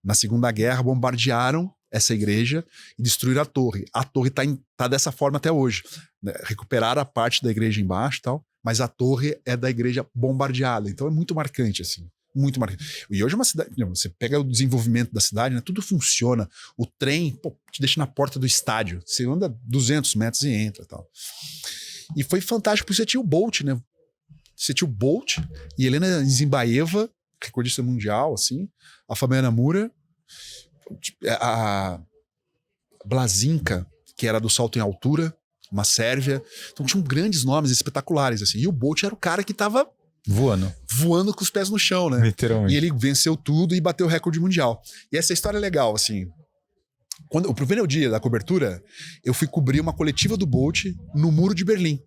Na Segunda Guerra, bombardearam essa igreja e destruíram a torre. A torre tá dessa forma até hoje. Né? Recuperaram a parte da igreja embaixo e tal, mas a torre é da igreja bombardeada. Então é muito marcante, assim. Muito marcante. E hoje é uma cidade... Você pega o desenvolvimento da cidade, né? Tudo funciona. O trem, te deixa na porta do estádio. Você anda 200 metros e entra e tal. E foi fantástico, porque você tinha o Bolt, né? Você tinha o Bolt e Helena Zimbaeva, recordista mundial, assim, a Fabiana Moura, a Blazinka, que era do salto em altura, uma sérvia. Então tinham grandes nomes espetaculares, assim. E o Bolt era o cara que tava Voando com os pés no chão, né? Literalmente. E ele venceu tudo e bateu o recorde mundial. E essa história é legal, assim. O primeiro dia da cobertura, eu fui cobrir uma coletiva do Bolt no Muro de Berlim.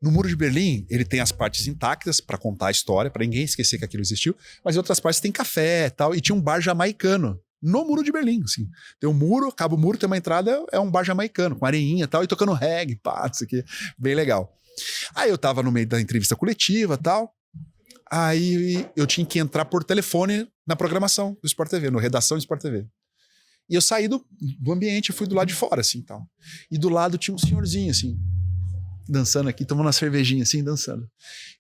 No Muro de Berlim, ele tem as partes intactas para contar a história, para ninguém esquecer que aquilo existiu, mas em outras partes tem café e tal, e tinha um bar jamaicano no Muro de Berlim, assim. Tem um muro, acaba o muro, tem uma entrada, é um bar jamaicano, com areinha e tal, e tocando reggae, pá, isso aqui, bem legal. Aí eu tava no meio da entrevista coletiva e tal, aí eu tinha que entrar por telefone na programação do Sport TV, no Redação do Sport TV. E eu saí do ambiente, fui do lado de fora, assim, tal. E do lado tinha um senhorzinho, assim, dançando aqui, tomando uma cervejinha, assim, dançando.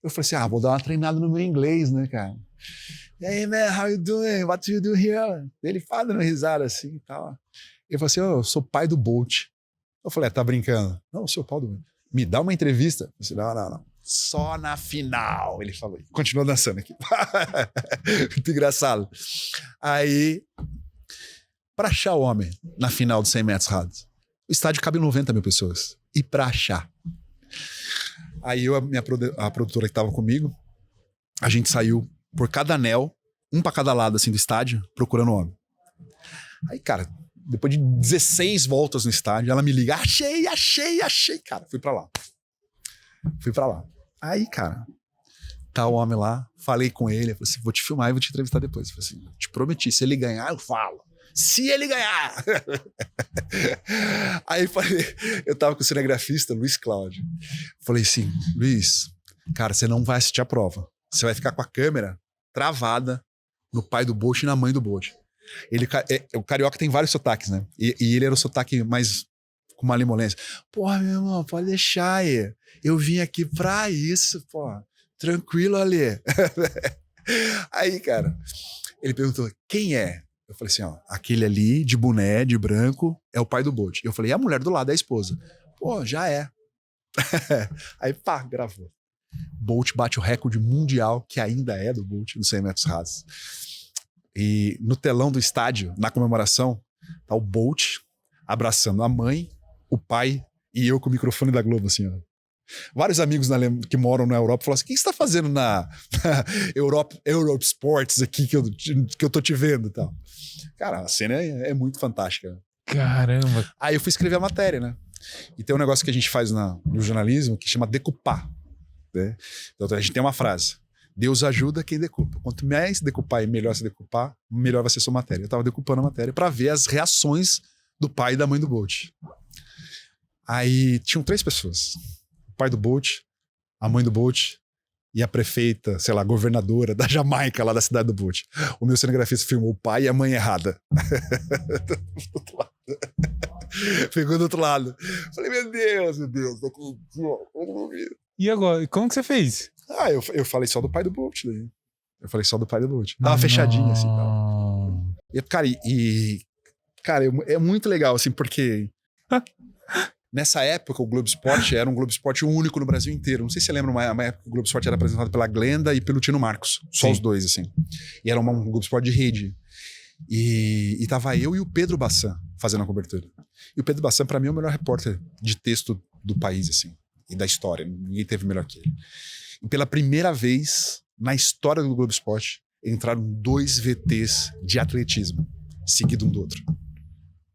Eu falei assim, vou dar uma treinada no meu inglês, né, cara? Hey, man, how you doing? What do you do here? Ele fala dando risada, assim, tal. Ele falou assim, eu sou pai do Bolt. Eu falei, tá brincando? Não, eu sou pai do Bolt. Me dá uma entrevista. Eu falei, não. Só na final, ele falou. Continuou dançando aqui. Muito engraçado. Aí... Para achar o homem na final dos 100 metros rasos, o estádio cabe 90 mil pessoas. E para achar. Aí a produtora que estava comigo, a gente saiu por cada anel, um para cada lado assim do estádio, procurando o homem. Aí, cara, depois de 16 voltas no estádio, ela me liga, achei. Cara, fui para lá. Aí, cara, tá o homem lá, falei com ele, falei assim, vou te filmar e vou te entrevistar depois. Eu falei assim, te prometi, se ele ganhar, eu falo. Se ele ganhar! Aí eu tava com o cinegrafista, Luiz Cláudio. Falei assim, Luiz, cara, você não vai assistir a prova. Você vai ficar com a câmera travada no pai do Bolt e na mãe do Bolt. O carioca tem vários sotaques, né? E ele era o sotaque mais com uma limolência. Porra, meu irmão, pode deixar aí. Eu vim aqui pra isso, porra. Tranquilo, ali. Aí, cara, ele perguntou, quem é? Eu falei assim, aquele ali, de boné, de branco, é o pai do Bolt. Eu falei, e a mulher do lado é a esposa? Pô, já é. Aí, pá, gravou. Bolt bate o recorde mundial, que ainda é do Bolt, nos 100 metros rasos. E no telão do estádio, na comemoração, tá o Bolt abraçando a mãe, o pai e eu com o microfone da Globo, assim, ó. Vários amigos que moram na Europa falaram assim, o que você tá fazendo na Europe Sports aqui que eu tô te vendo e tal. Cara, a cena é muito fantástica. Caramba. Aí eu fui escrever a matéria, né? E tem um negócio que a gente faz no jornalismo que chama decupar, né? Então a gente tem uma frase, Deus ajuda quem decupa. Quanto mais decupar e melhor se decupar, melhor vai ser sua matéria. Eu tava decupando a matéria para ver as reações do pai e da mãe do Bolt. Aí tinham 3 pessoas. O pai do Bolt, a mãe do Bolt e a prefeita, sei lá, governadora da Jamaica, lá da cidade do Bolt. O meu cinegrafista filmou o pai e a mãe errada. Ficou do outro lado. Falei, meu Deus. E agora, como que você fez? Eu falei só do pai do Bolt daí. Eu falei só do pai do Bolt. Tava fechadinho assim. Tava. Cara, é muito legal, assim, porque... Nessa época, o Globo Esporte era um Globo Esporte único no Brasil inteiro. Não sei se você lembra, uma época que o Globo Esporte era apresentado pela Glenda e pelo Tino Marcos. Só Sim. Os dois, assim. E era um Globo Esporte de rede. E tava eu e o Pedro Bassan fazendo a cobertura. E o Pedro Bassan, pra mim, é o melhor repórter de texto do país, assim. E da história. Ninguém teve melhor que ele. E pela primeira vez, na história do Globo Esporte, entraram 2 VTs de atletismo, seguido um do outro.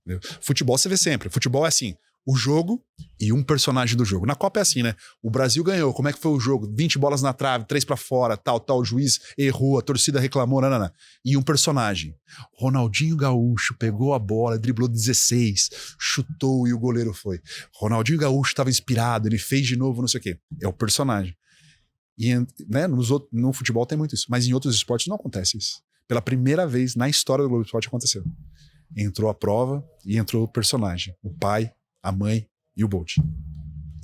Entendeu? Futebol você vê sempre. Futebol é assim... O jogo e um personagem do jogo. Na Copa é assim, né? O Brasil ganhou. Como é que foi o jogo? 20 bolas na trave, 3 pra fora, tal. O juiz errou, a torcida reclamou, nanana. E um personagem. Ronaldinho Gaúcho pegou a bola, driblou 16, chutou e o goleiro foi. Ronaldinho Gaúcho estava inspirado, ele fez de novo, não sei o quê. É o personagem. E, né, no futebol tem muito isso, mas em outros esportes não acontece isso. Pela primeira vez na história do Globo Esporte aconteceu. Entrou a prova e entrou o personagem. O pai, a mãe e o Bolt.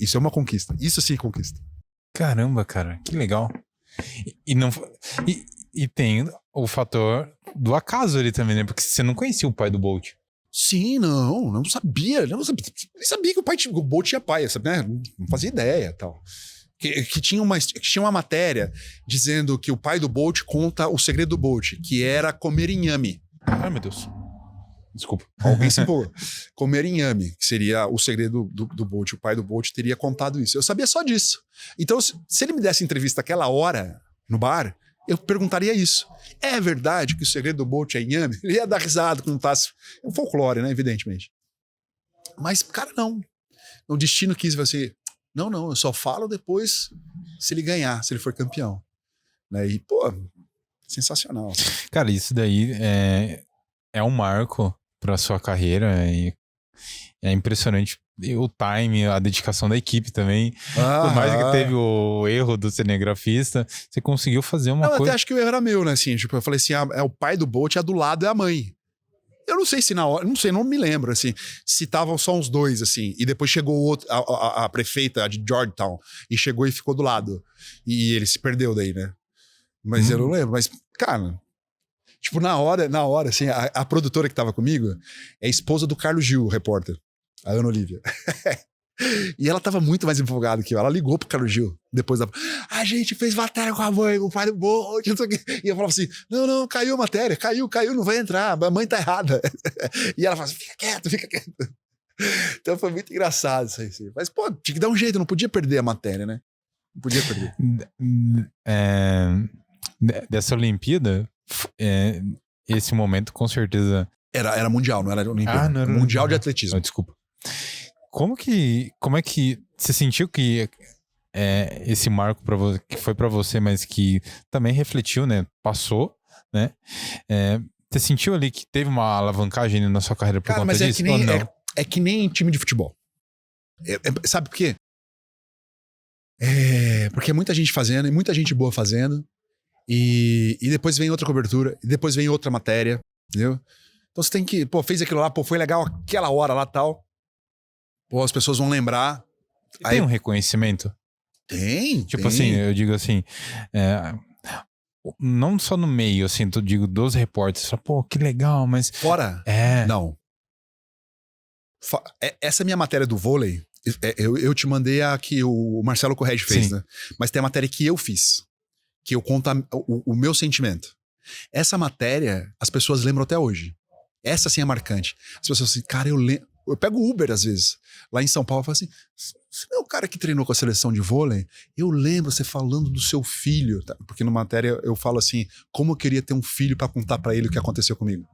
Isso é uma conquista. Isso sim é conquista. Caramba, cara. Que legal. E tem o fator do acaso ali também, né? Porque você não conhecia o pai do Bolt. Sim, não sabia. Nem sabia que o Bolt tinha pai, sabe, né? Não fazia ideia, tal. Que tinha uma matéria dizendo que o pai do Bolt conta o segredo do Bolt, que era comer inhame. Ai, meu Deus. Desculpa. Alguém se empolgou. Comer inhame, que seria o segredo do Bolt. O pai do Bolt teria contado isso. Eu sabia só disso. Então, se ele me desse entrevista aquela hora, no bar, eu perguntaria isso. É verdade que o segredo do Bolt é inhame? Ele ia dar risada com um taço. É um folclore, né? Evidentemente. Mas, cara, não. O destino quis você. Não, eu só falo depois se ele ganhar, se ele for campeão. Né? E, pô, sensacional. Cara, isso daí é um marco pra sua carreira e é impressionante o time, a dedicação da equipe também. Por mais que teve o erro do cinegrafista, você conseguiu fazer uma coisa... coisa... Eu até acho que o erro era meu, né? Assim, tipo, eu falei assim, é o pai do Bolt, do lado é a mãe. Eu não sei se na hora, não me lembro, assim, se estavam só os dois, assim, e depois chegou outro, a prefeita de Georgetown, e chegou e ficou do lado. E ele se perdeu daí, né? Mas eu não lembro, mas, cara, tipo, na hora, assim, a produtora que tava comigo é a esposa do Carlos Gil, o repórter, a Ana Olivia. E ela tava muito mais empolgada que eu. Ela ligou pro Carlos Gil depois da... A gente fez matéria com a mãe, com o pai do Bolt, não sei o quê. E eu falava assim, não, caiu a matéria, caiu, não vai entrar, a mãe tá errada. E ela falava assim, fica quieto. Então foi muito engraçado isso aí. Mas, pô, tinha que dar um jeito, não podia perder a matéria, né? Não podia perder. Dessa Olimpíada, esse momento com certeza... Era mundial, não era Olimpíada. Não era mundial de atletismo. Desculpa. Como é que você sentiu que esse marco que foi pra você, mas que também refletiu, né? Passou, né? Você sentiu ali que teve uma alavancagem na sua carreira por conta disso? É que nem time de futebol. Sabe por quê? Porque é muita gente fazendo, e muita gente boa fazendo, e depois vem outra cobertura, e depois vem outra matéria, entendeu? Então você tem que, fez aquilo lá, foi legal aquela hora lá tal. As pessoas vão lembrar. Tem um reconhecimento? Tem. Tipo assim, eu digo assim, não só no meio, assim, eu digo dos repórteres, que legal, mas... Fora? Não. Essa minha matéria do vôlei, eu te mandei a que o Marcelo Correge fez, né? Mas tem a matéria que eu fiz, que eu conto o meu sentimento. Essa matéria, as pessoas lembram até hoje. Essa sim é marcante. As pessoas assim, cara, eu pego Uber às vezes, lá em São Paulo, eu falo assim, você não é o cara que treinou com a seleção de vôlei? Eu lembro você falando do seu filho, tá? Porque na matéria eu falo assim, como eu queria ter um filho pra contar pra ele o que aconteceu comigo.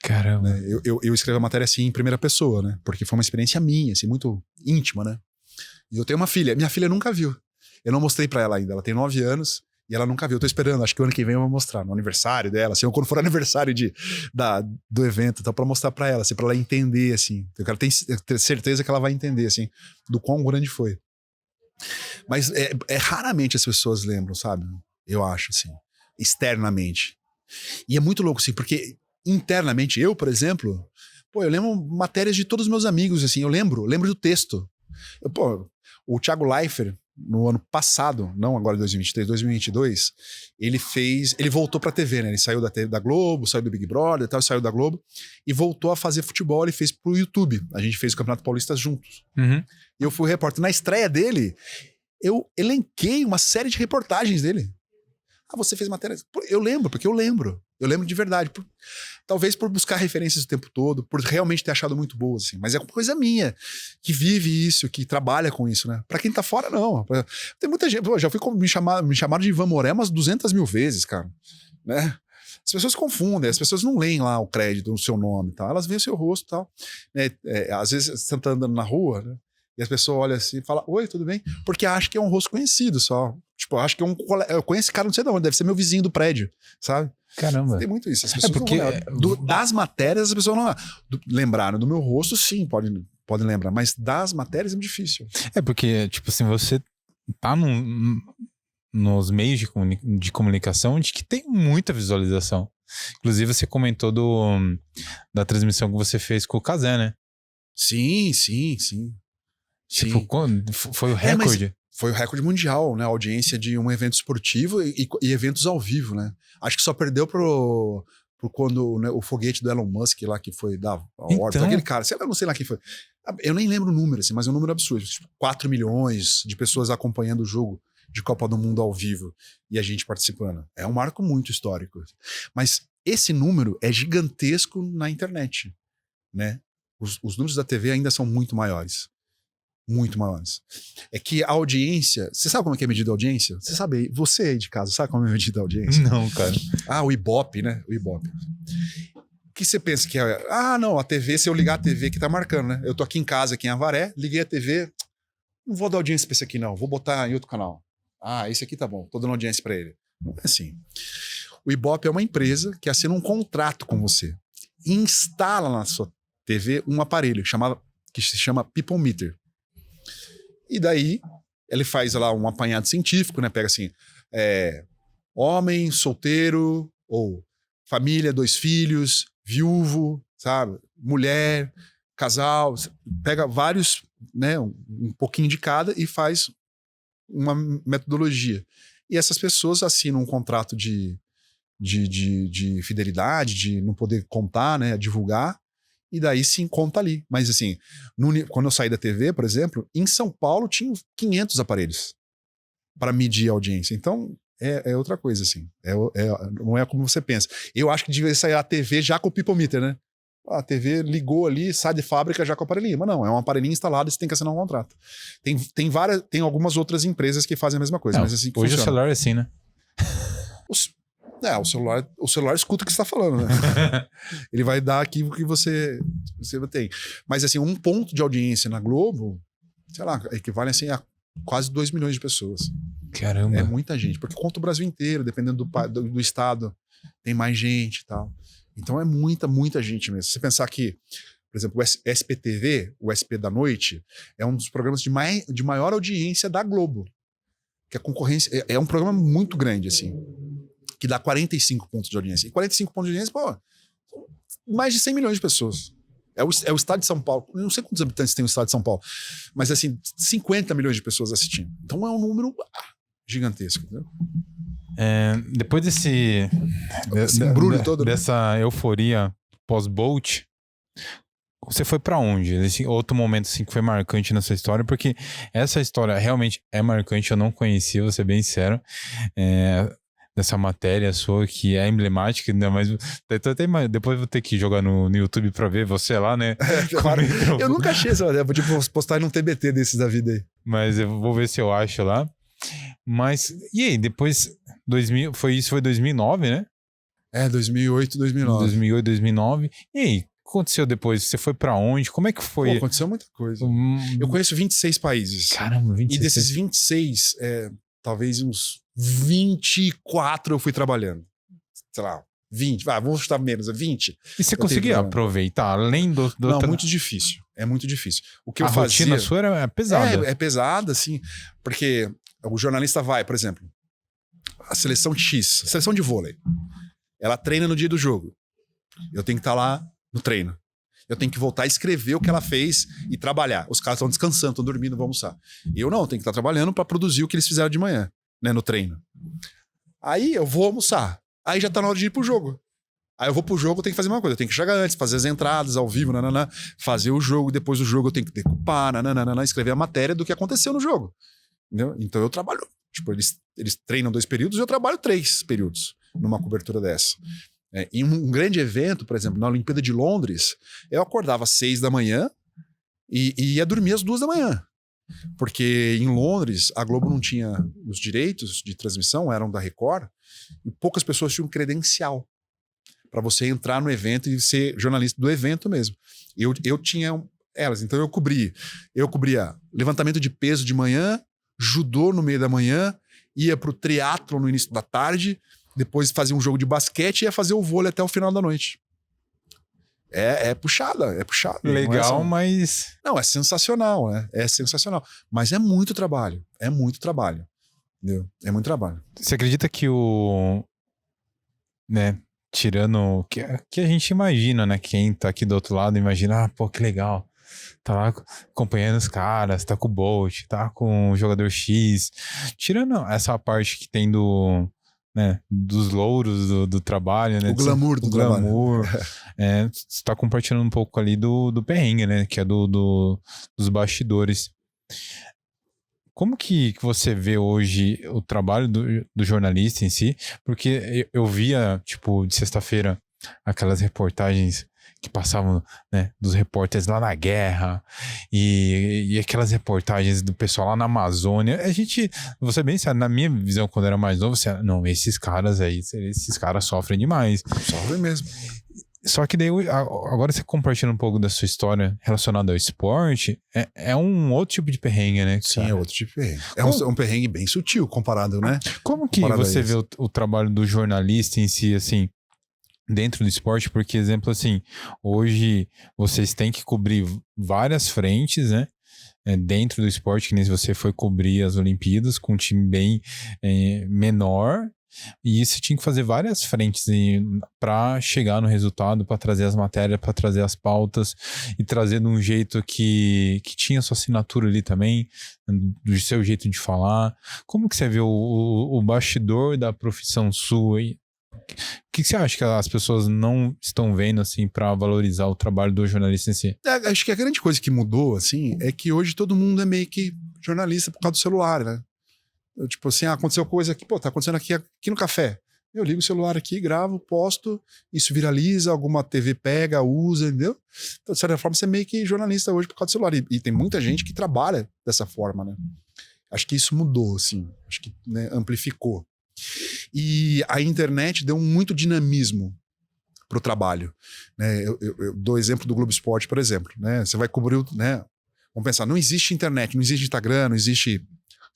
Caramba. Né? Eu escrevo a matéria assim em primeira pessoa, né? Porque foi uma experiência minha, assim, muito íntima, né? E eu tenho uma filha, minha filha nunca viu. Eu não mostrei pra ela ainda, ela tem 9 anos, e ela nunca viu. Eu tô esperando, acho que o ano que vem eu vou mostrar, no aniversário dela, assim, ou quando for aniversário do evento, então pra mostrar pra ela, assim, pra ela entender, assim. Eu quero ter certeza que ela vai entender, assim, do quão grande foi. Mas raramente as pessoas lembram, sabe? Eu acho, assim, externamente. E é muito louco, assim, porque internamente, eu, por exemplo, eu lembro matérias de todos os meus amigos, assim, eu lembro do texto. O Thiago Leifert, no ano passado, não agora 2023, 2022, ele voltou pra TV, né? Ele saiu da Globo, saiu do Big Brother e tal, saiu da Globo e voltou a fazer futebol, ele fez pro YouTube. A gente fez o Campeonato Paulista juntos. Uhum. E eu fui repórter. Na estreia dele, eu elenquei uma série de reportagens dele. Você fez matéria? Eu lembro, porque eu lembro. Eu lembro de verdade. Talvez por buscar referências o tempo todo, por realmente ter achado muito boas, assim. Mas é uma coisa minha, que vive isso, que trabalha com isso, né? Pra quem tá fora, não. Tem muita gente... já fui me chamaram de Ivan Moré umas 200 mil vezes, cara. Né? As pessoas confundem, as pessoas não leem lá o crédito, o seu nome e tal. Elas veem o seu rosto e tal. Às vezes você tá andando na rua, né? E as pessoas olham assim e falam, oi, tudo bem? Porque acham que é um rosto conhecido só. Tipo, acho que eu conheço esse cara, não sei de onde, deve ser meu vizinho do prédio, sabe? Caramba. Tem muito isso. As pessoas das matérias, as pessoas não lembraram. Do meu rosto, sim, podem lembrar. Mas das matérias é muito difícil. Porque, tipo assim, você tá nos meios de comunicação de que tem muita visualização. Inclusive, você comentou da transmissão que você fez com o Cazé, né? Sim. Tipo, foi o recorde? Foi o recorde mundial, né? A audiência de um evento esportivo e eventos ao vivo, né? Acho que só perdeu pro quando, né, o foguete do Elon Musk lá, que foi da órbita, aquele cara, eu não sei lá quem foi. Eu nem lembro o número, assim, mas é um número absurdo. 4 milhões de pessoas acompanhando o jogo de Copa do Mundo ao vivo e a gente participando. É um marco muito histórico. Mas esse número é gigantesco na internet, né? Os números da TV ainda são muito maiores. Muito maiores. É que a audiência... Você sabe como é que é medida a audiência? Você sabe, você aí de casa, sabe como é medida a audiência? Não, cara. O Ibope, né? O Ibope. O que você pensa que é? Não, a TV, se eu ligar a TV que tá marcando, né? Eu tô aqui em casa, aqui em Avaré, liguei a TV, não vou dar audiência pra esse aqui não, vou botar em outro canal. Esse aqui tá bom, tô dando audiência pra ele. Não é assim. O Ibope é uma empresa que assina um contrato com você e instala na sua TV um aparelho que se chama People Meter. E daí ele faz lá um apanhado científico, né? Pega assim, homem, solteiro, ou família, 2 filhos, viúvo, sabe? Mulher, casal, pega vários, né? Um pouquinho de cada e faz uma metodologia. E essas pessoas assinam um contrato de fidelidade, de não poder contar, né? Divulgar. E daí sim conta ali. Mas assim, quando eu saí da TV, por exemplo, em São Paulo tinha 500 aparelhos para medir a audiência. Então, é outra coisa, assim. Não é como você pensa. Eu acho que devia sair a TV já com o People Meter, né? A TV ligou ali, sai de fábrica já com o aparelhinho. Mas não, é um aparelhinho instalado e você tem que assinar um contrato. Tem algumas outras empresas que fazem a mesma coisa. Mas assim que hoje funciona. o celular é assim, né? O celular escuta o que você está falando, né? Ele vai dar aquilo que você tem. Mas assim, um ponto de audiência na Globo, sei lá, equivale assim, a quase 2 milhões de pessoas. Caramba. É muita gente, porque conta o Brasil inteiro, dependendo do estado, tem mais gente e tal. Então é muita gente mesmo. Se você pensar que, por exemplo, o SPTV, o SP da Noite, é um dos programas de maior audiência da Globo. Que a concorrência é um programa muito grande, assim, que dá 45 pontos de audiência. E 45 pontos de audiência, pô, mais de 100 milhões de pessoas. É o estado de São Paulo. Eu não sei quantos habitantes tem o estado de São Paulo, mas assim, 50 milhões de pessoas assistindo. Então é um número gigantesco, entendeu? Depois desse embrulho todo, dessa euforia pós-Bolt, você foi pra onde? Esse outro momento assim que foi marcante nessa história, porque essa história realmente é marcante, eu não conhecia, vou ser bem sincero. Dessa matéria sua que é emblemática, ainda mais. Depois vou ter que jogar no YouTube pra ver você lá, né? Claro. Eu nunca achei essa matéria, vou tipo, postar num TBT desses da vida aí. Mas eu vou ver se eu acho lá. Mas, e aí, depois, foi 2009, né? 2008, 2009. 2008, 2009. E aí, o que aconteceu depois? Você foi pra onde? Como é que foi? Pô, aconteceu muita coisa. Eu conheço 26 países. Caramba, 26. E desses 26, talvez uns 24 eu fui trabalhando. Sei lá, 20. Vamos chutar menos, 20. E você conseguia aproveitar, além do Não, muito difícil. É muito difícil. O que eu fazia... rotina sua era pesada. É pesada, assim, porque o jornalista vai, por exemplo, a seleção X, a seleção de vôlei, ela treina no dia do jogo. Eu tenho que estar lá no treino. Eu tenho que voltar a escrever o que ela fez e trabalhar. Os caras estão descansando, estão dormindo, vão almoçar. E eu não, eu tenho que estar trabalhando para produzir o que eles fizeram de manhã, né, no treino. Aí eu vou almoçar. Aí já tá na hora de ir pro jogo. Aí eu vou pro jogo, eu tenho que fazer uma coisa. Eu tenho que chegar antes, fazer as entradas ao vivo, fazer o jogo. Depois do jogo eu tenho que decupar, escrever a matéria do que aconteceu no jogo. Entendeu? Então eu trabalho. Tipo, eles treinam 2 períodos e eu trabalho 3 períodos numa cobertura dessa. Em um grande evento, por exemplo, na Olimpíada de Londres, eu acordava às 6 da manhã e ia dormir às 2 da manhã. Porque em Londres, a Globo não tinha os direitos de transmissão, eram da Record, e poucas pessoas tinham credencial para você entrar no evento e ser jornalista do evento mesmo. Eu tinha elas, então eu cobria levantamento de peso de manhã, judô no meio da manhã, ia pro triatlo no início da tarde, depois fazia um jogo de basquete e ia fazer o vôlei até o final da noite. É puxada. Legal, não mas... Não, é sensacional, né? É sensacional. Mas é muito trabalho. Entendeu? É muito trabalho. Você acredita que né, tirando que a gente imagina, né? Quem tá aqui do outro lado imagina, pô, que legal. Tá lá acompanhando os caras, tá com o Bolt, tá com o jogador X. Tirando essa parte que tem dos louros do trabalho, né? O glamour do glamour. Você tá compartilhando um pouco ali do perrengue, né? Que é dos bastidores. Como que você vê hoje o trabalho do jornalista em si? Porque eu via, tipo, de sexta-feira, aquelas reportagens que passavam, né, dos repórteres lá na guerra e aquelas reportagens do pessoal lá na Amazônia. A gente, vou ser bem sério, na minha visão quando eu era mais novo, você, não, esses caras sofrem demais. Sofrem mesmo. Só que daí, agora você compartilha um pouco da sua história relacionada ao esporte, é um outro tipo de perrengue, né? Sim, é outro tipo de perrengue. É um perrengue bem sutil comparado, né? Como que você vê o trabalho do jornalista em si, assim, dentro do esporte? Porque, exemplo, assim, hoje vocês têm que cobrir várias frentes, né? Dentro do esporte, que nem se você foi cobrir as Olimpíadas com um time bem menor. E isso tinha que fazer várias frentes para chegar no resultado, para trazer as matérias, para trazer as pautas e trazer de um jeito que tinha sua assinatura ali também, do seu jeito de falar. Como que você vê o bastidor da profissão sua aí? O que você acha que as pessoas não estão vendo assim para valorizar o trabalho do jornalista em si? Acho que a grande coisa que mudou assim é que hoje todo mundo é meio que jornalista por causa do celular, né? Tipo assim, aconteceu coisa aqui, tá acontecendo aqui no café. Eu ligo o celular aqui, gravo, posto, isso viraliza, alguma TV pega, usa, entendeu? Então, de certa forma, você é meio que jornalista hoje por causa do celular. E tem muita gente que trabalha dessa forma, né? Acho que isso mudou, assim. Acho que, né, amplificou. E a internet deu muito dinamismo pro trabalho, né? Eu dou exemplo do Globo Esporte, por exemplo, né? Você vai cobrir, né? Vamos pensar, não existe internet, não existe Instagram, não existe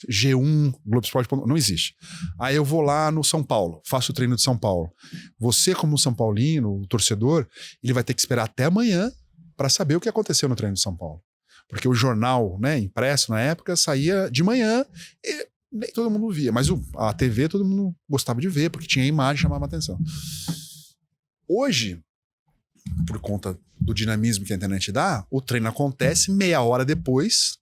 G1, Globo Esporte, não existe. Aí eu vou lá no São Paulo, faço o treino de São Paulo. Você, como São Paulino, o torcedor, ele vai ter que esperar até amanhã para saber o que aconteceu no treino de São Paulo. Porque o jornal, né, impresso na época, saía de manhã e nem todo mundo via. Mas a TV todo mundo gostava de ver, porque tinha imagem e chamava atenção. Hoje, por conta do dinamismo que a internet dá, o treino acontece, meia hora depois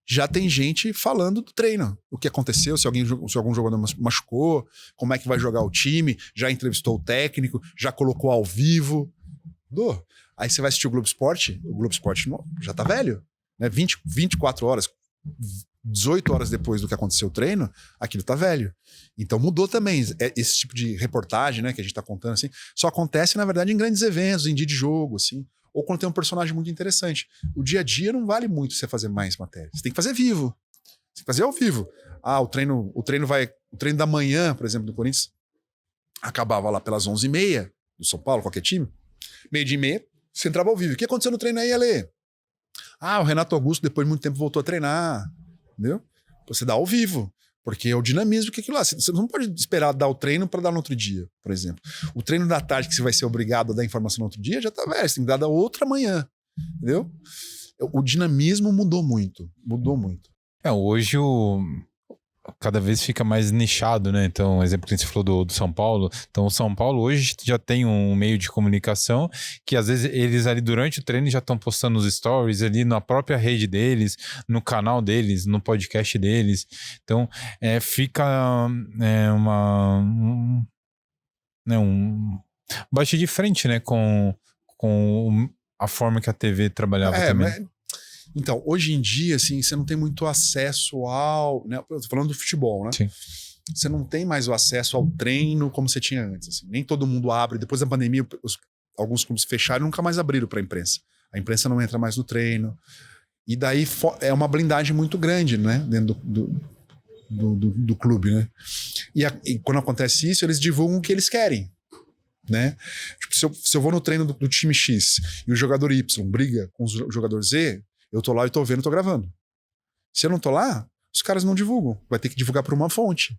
já tem gente falando do treino, o que aconteceu, se algum jogador machucou, como é que vai jogar o time, já entrevistou o técnico, já colocou ao vivo. Aí você vai assistir o Globo Esporte já tá velho, né? 24 horas, 18 horas depois do que aconteceu o treino, aquilo tá velho. Então mudou também. Esse tipo de reportagem, né, que a gente tá contando assim, só acontece, na verdade, em grandes eventos, em dia de jogo, assim. Ou quando tem um personagem muito interessante. O dia a dia não vale muito você fazer mais matéria. Você tem que fazer vivo. Você tem que fazer ao vivo. O treino da manhã, por exemplo, do Corinthians, acabava lá pelas 11h30, do São Paulo, qualquer time. 12h30, você entrava ao vivo. O que aconteceu no treino aí, Ale? O Renato Augusto, depois de muito tempo, voltou a treinar. Entendeu? Você dá ao vivo. Porque é o dinamismo que aquilo lá. Você não pode esperar dar o treino para dar no outro dia, por exemplo. O treino da tarde que você vai ser obrigado a dar informação no outro dia já tá velho. Você tem que dar da outra manhã. Entendeu? O dinamismo mudou muito. Mudou muito. Hoje cada vez fica mais nichado, né? Então, exemplo que você falou do São Paulo. Então, o São Paulo hoje já tem um meio de comunicação que às vezes eles ali durante o treino já estão postando os stories ali na própria rede deles, no canal deles, no podcast deles. Então, fica bate de frente, né? Com a forma que a TV trabalhava também. Então, hoje em dia, assim, você não tem muito acesso ao... Né, eu tô falando do futebol, né? Sim. Você não tem mais o acesso ao treino como você tinha antes. Assim. Nem todo mundo abre. Depois da pandemia, alguns clubes fecharam e nunca mais abriram para a imprensa. A imprensa não entra mais no treino. E daí é uma blindagem muito grande, né? Dentro do clube, né? E quando acontece isso, eles divulgam o que eles querem. Né? Tipo, se eu vou no treino do time X e o jogador Y briga com o jogador Z... Eu tô lá e tô vendo, tô gravando. Se eu não tô lá, os caras não divulgam. Vai ter que divulgar por uma fonte.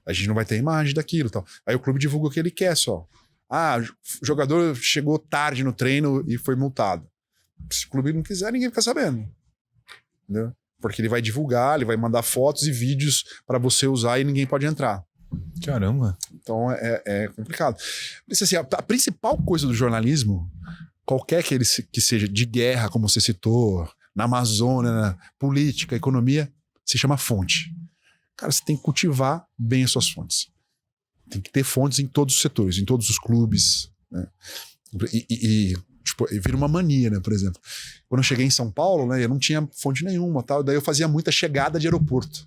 A gente não vai ter imagem daquilo e tal. Aí o clube divulga o que ele quer só. O jogador chegou tarde no treino e foi multado. Se o clube não quiser, ninguém fica sabendo. Entendeu? Porque ele vai divulgar, ele vai mandar fotos e vídeos para você usar e ninguém pode entrar. Caramba. Então é complicado. Assim, a principal coisa do jornalismo, qualquer que seja de guerra, como você citou, na Amazônia, na política, economia, se chama fonte. Cara, você tem que cultivar bem as suas fontes. Tem que ter fontes em todos os setores, em todos os clubes. Né? Tipo, vira uma mania, né? Por exemplo, quando eu cheguei em São Paulo, né, eu não tinha fonte nenhuma, tal, daí eu fazia muita chegada de aeroporto.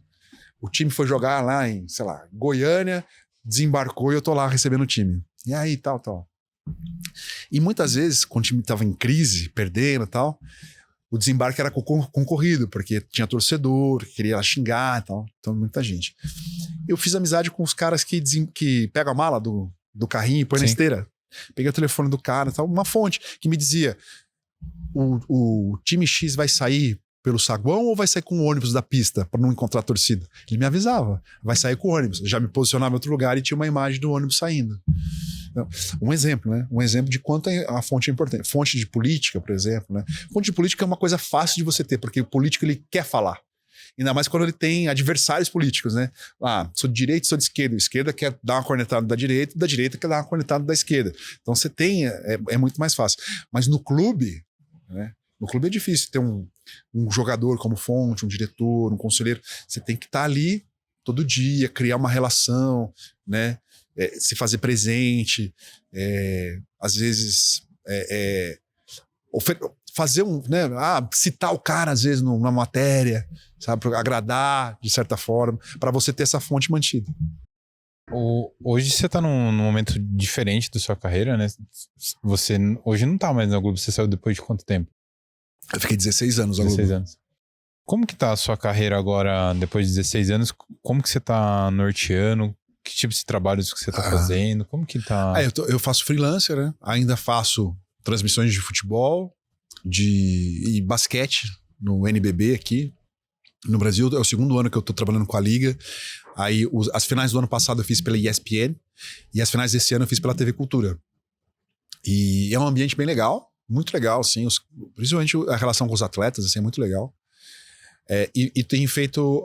O time foi jogar lá em, sei lá, Goiânia, desembarcou e eu tô lá recebendo o time. E aí, tal. E muitas vezes, quando o time estava em crise, perdendo e tal, o desembarque era concorrido, porque tinha torcedor, que queria xingar e tal. Então, muita gente. Eu fiz amizade com os caras que pegam a mala do carrinho e põe na esteira. Peguei o telefone do cara e tal, uma fonte que me dizia: o time X vai sair pelo saguão ou vai sair com o ônibus da pista para não encontrar a torcida? Ele me avisava, vai sair com o ônibus. Eu já me posicionava em outro lugar e tinha uma imagem do ônibus saindo. Então, um exemplo, né? Um exemplo de quanto a fonte é importante. Fonte de política, por exemplo, né? Fonte de política é uma coisa fácil de você ter, porque o político ele quer falar. Ainda mais quando ele tem adversários políticos, né? Sou de direita, sou de esquerda. A esquerda quer dar uma cornetada da direita quer dar uma cornetada da esquerda. Então você tem, é muito mais fácil. Mas no clube, né? No clube é difícil ter um jogador como fonte, um diretor, um conselheiro. Você tem que estar ali todo dia, criar uma relação, né? Se fazer presente, às vezes fazer né? Citar o cara às vezes numa matéria, sabe? Pra agradar de certa forma, para você ter essa fonte mantida. Hoje você tá num momento diferente da sua carreira, né? Você hoje não tá mais na Globo, você saiu depois de quanto tempo? Eu fiquei 16 anos na Globo. 16 anos. Como que tá a sua carreira agora, depois de 16 anos? Como que você tá norteando? Que tipo de trabalhos que você tá fazendo? Como que tá? Eu faço freelancer, né? Ainda faço transmissões de futebol e basquete no NBB aqui no Brasil. É o segundo ano que eu tô trabalhando com a Liga. Aí as finais do ano passado eu fiz pela ESPN e as finais desse ano eu fiz pela TV Cultura. E é um ambiente bem legal, muito legal, assim, principalmente a relação com os atletas, assim, é muito legal. E tenho feito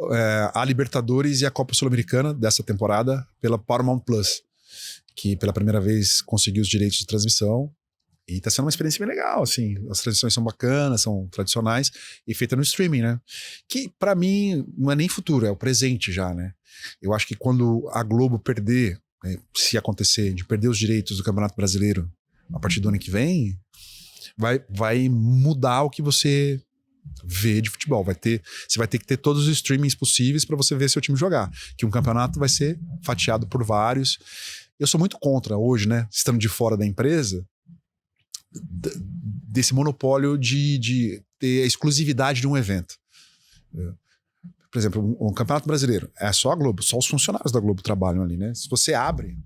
a Libertadores e a Copa Sul-Americana dessa temporada pela Paramount Plus, que pela primeira vez conseguiu os direitos de transmissão. E tá sendo uma experiência bem legal, assim. As transmissões são bacanas, são tradicionais e feita no streaming, né? Que pra mim não é nem futuro, é o presente já, né? Eu acho que quando a Globo perder, né, se acontecer, de perder os direitos do Campeonato Brasileiro a partir do ano que vem, vai mudar o que você vê de futebol. Você vai ter que ter todos os streamings possíveis para você ver seu time jogar. Que um campeonato vai ser fatiado por vários. Eu sou muito contra hoje, né? Estando de fora da empresa, desse monopólio de ter a exclusividade de um evento. Por exemplo, um Campeonato Brasileiro é só a Globo, só os funcionários da Globo trabalham ali, né? Se você abre,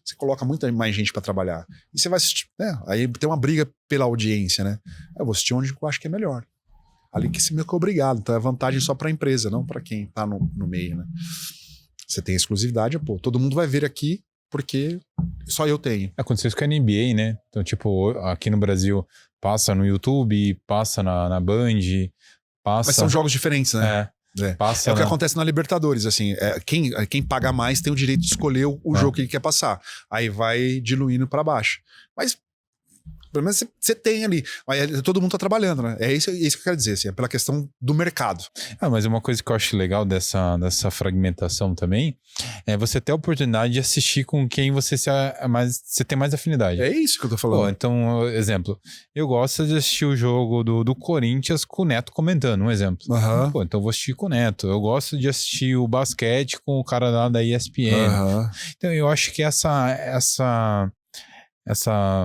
você coloca muita mais gente para trabalhar e você vai assistir, né? Aí tem uma briga pela audiência, né? Eu vou assistir onde eu acho que é melhor. Ali que se meio que é obrigado, então é vantagem só para a empresa, não para quem tá no meio, né? Você tem exclusividade, todo mundo vai ver aqui porque só eu tenho. Aconteceu isso com a NBA, né? Então, tipo, aqui no Brasil passa no YouTube, passa na Band, passa... Mas são jogos diferentes, né? Passa o que acontece na Libertadores, assim, quem paga mais tem o direito de escolher o jogo que ele quer passar. Aí vai diluindo para baixo. Mas pelo menos você tem ali. Aí todo mundo tá trabalhando, né? É isso que eu quero dizer, assim, é pela questão do mercado. Mas uma coisa que eu acho legal dessa fragmentação também é você ter a oportunidade de assistir com quem você tem mais afinidade. É isso que eu tô falando. Então, exemplo, eu gosto de assistir o jogo do Corinthians com o Neto comentando, um exemplo. Então eu vou assistir com o Neto. Eu gosto de assistir o basquete com o cara lá da ESPN. Então eu acho que essa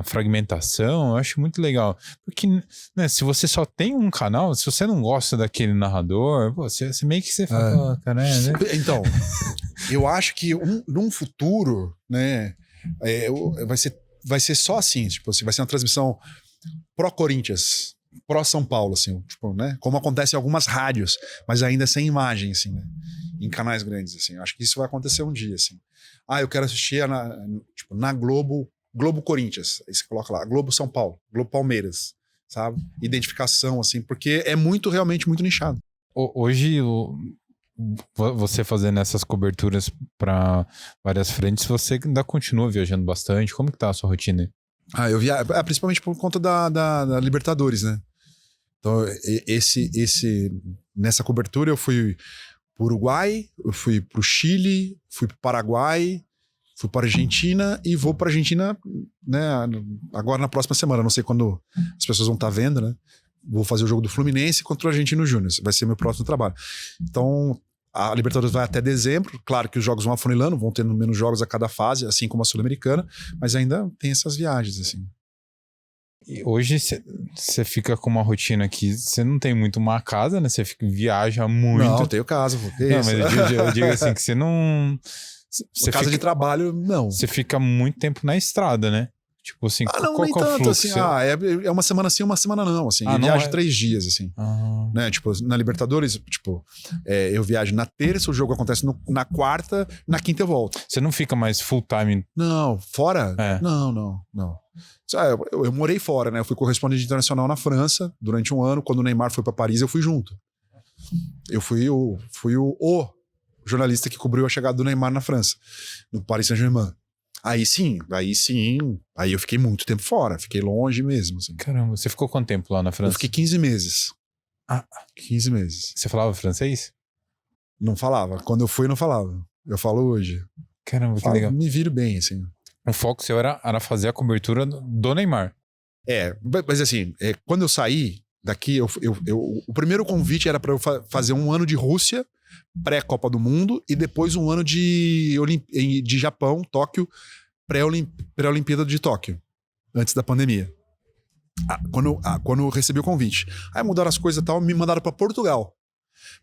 fragmentação eu acho muito legal. Porque, né, se você só tem um canal, se você não gosta daquele narrador, você meio que você fala, cara, né? Então, eu acho que num futuro, né, vai ser só assim, tipo assim, vai ser uma transmissão pró-Corinthians, pró-São Paulo, assim, tipo, né, como acontece em algumas rádios, mas ainda sem imagem, assim, né, em canais grandes, assim. Eu acho que isso vai acontecer um dia, assim. Eu quero assistir na Globo Corinthians, aí você coloca lá, Globo São Paulo, Globo Palmeiras, sabe? Identificação, assim, porque é realmente muito nichado. Hoje, você fazendo essas coberturas para várias frentes, você ainda continua viajando bastante? Como que tá a sua rotina? Eu principalmente por conta da Libertadores, né? Então, nessa cobertura eu fui pro Uruguai, eu fui pro Chile, fui pro Paraguai, fui para a Argentina e vou para a Argentina, né, agora na próxima semana. Não sei quando as pessoas vão estar vendo, né? Vou fazer o jogo do Fluminense contra o Argentino Júnior. Vai ser meu próximo trabalho. Então, A Libertadores vai até dezembro. Claro que os jogos vão afunilando, vão tendo menos jogos a cada fase, assim como a Sul-Americana, mas ainda tem essas viagens, assim. E hoje você fica com uma rotina que você não tem muito uma casa, né? Você viaja muito. Não, tenho casa, porque não, mas eu digo assim, que você não... Você casa fica, de trabalho, não. Você fica muito tempo na estrada, né? Tipo assim, não, qual nem que é o tanto, fluxo? assim, é uma semana sim, uma semana não, assim. Ah, Eu não viajo é? 3 dias, assim. Né? Tipo, na Libertadores, tipo, eu viajo na terça, o jogo acontece na quarta, na quinta eu volto. Você não fica mais full time? Não, fora? É. Não. Eu morei fora, né? Eu fui correspondente internacional na França durante um ano. Quando o Neymar foi pra Paris, eu fui junto. Eu fui o jornalista que cobriu a chegada do Neymar na França, no Paris Saint-Germain. Aí sim. Aí eu fiquei muito tempo fora, fiquei longe mesmo. Assim. Caramba, você ficou quanto tempo lá na França? Eu fiquei 15 meses. 15 meses. Você falava francês? Não falava. Quando eu fui, não falava. Eu falo hoje. Caramba, que legal. Me viro bem, assim. O foco seu era fazer a cobertura do Neymar. Mas assim, quando eu saí daqui, o primeiro convite era para eu fazer um ano de Rússia, pré-Copa do Mundo, e depois um ano de Japão, Tóquio, pré-Olimpíada de Tóquio, antes da pandemia. Quando eu recebi o convite. Aí mudaram as coisas e tal, me mandaram para Portugal.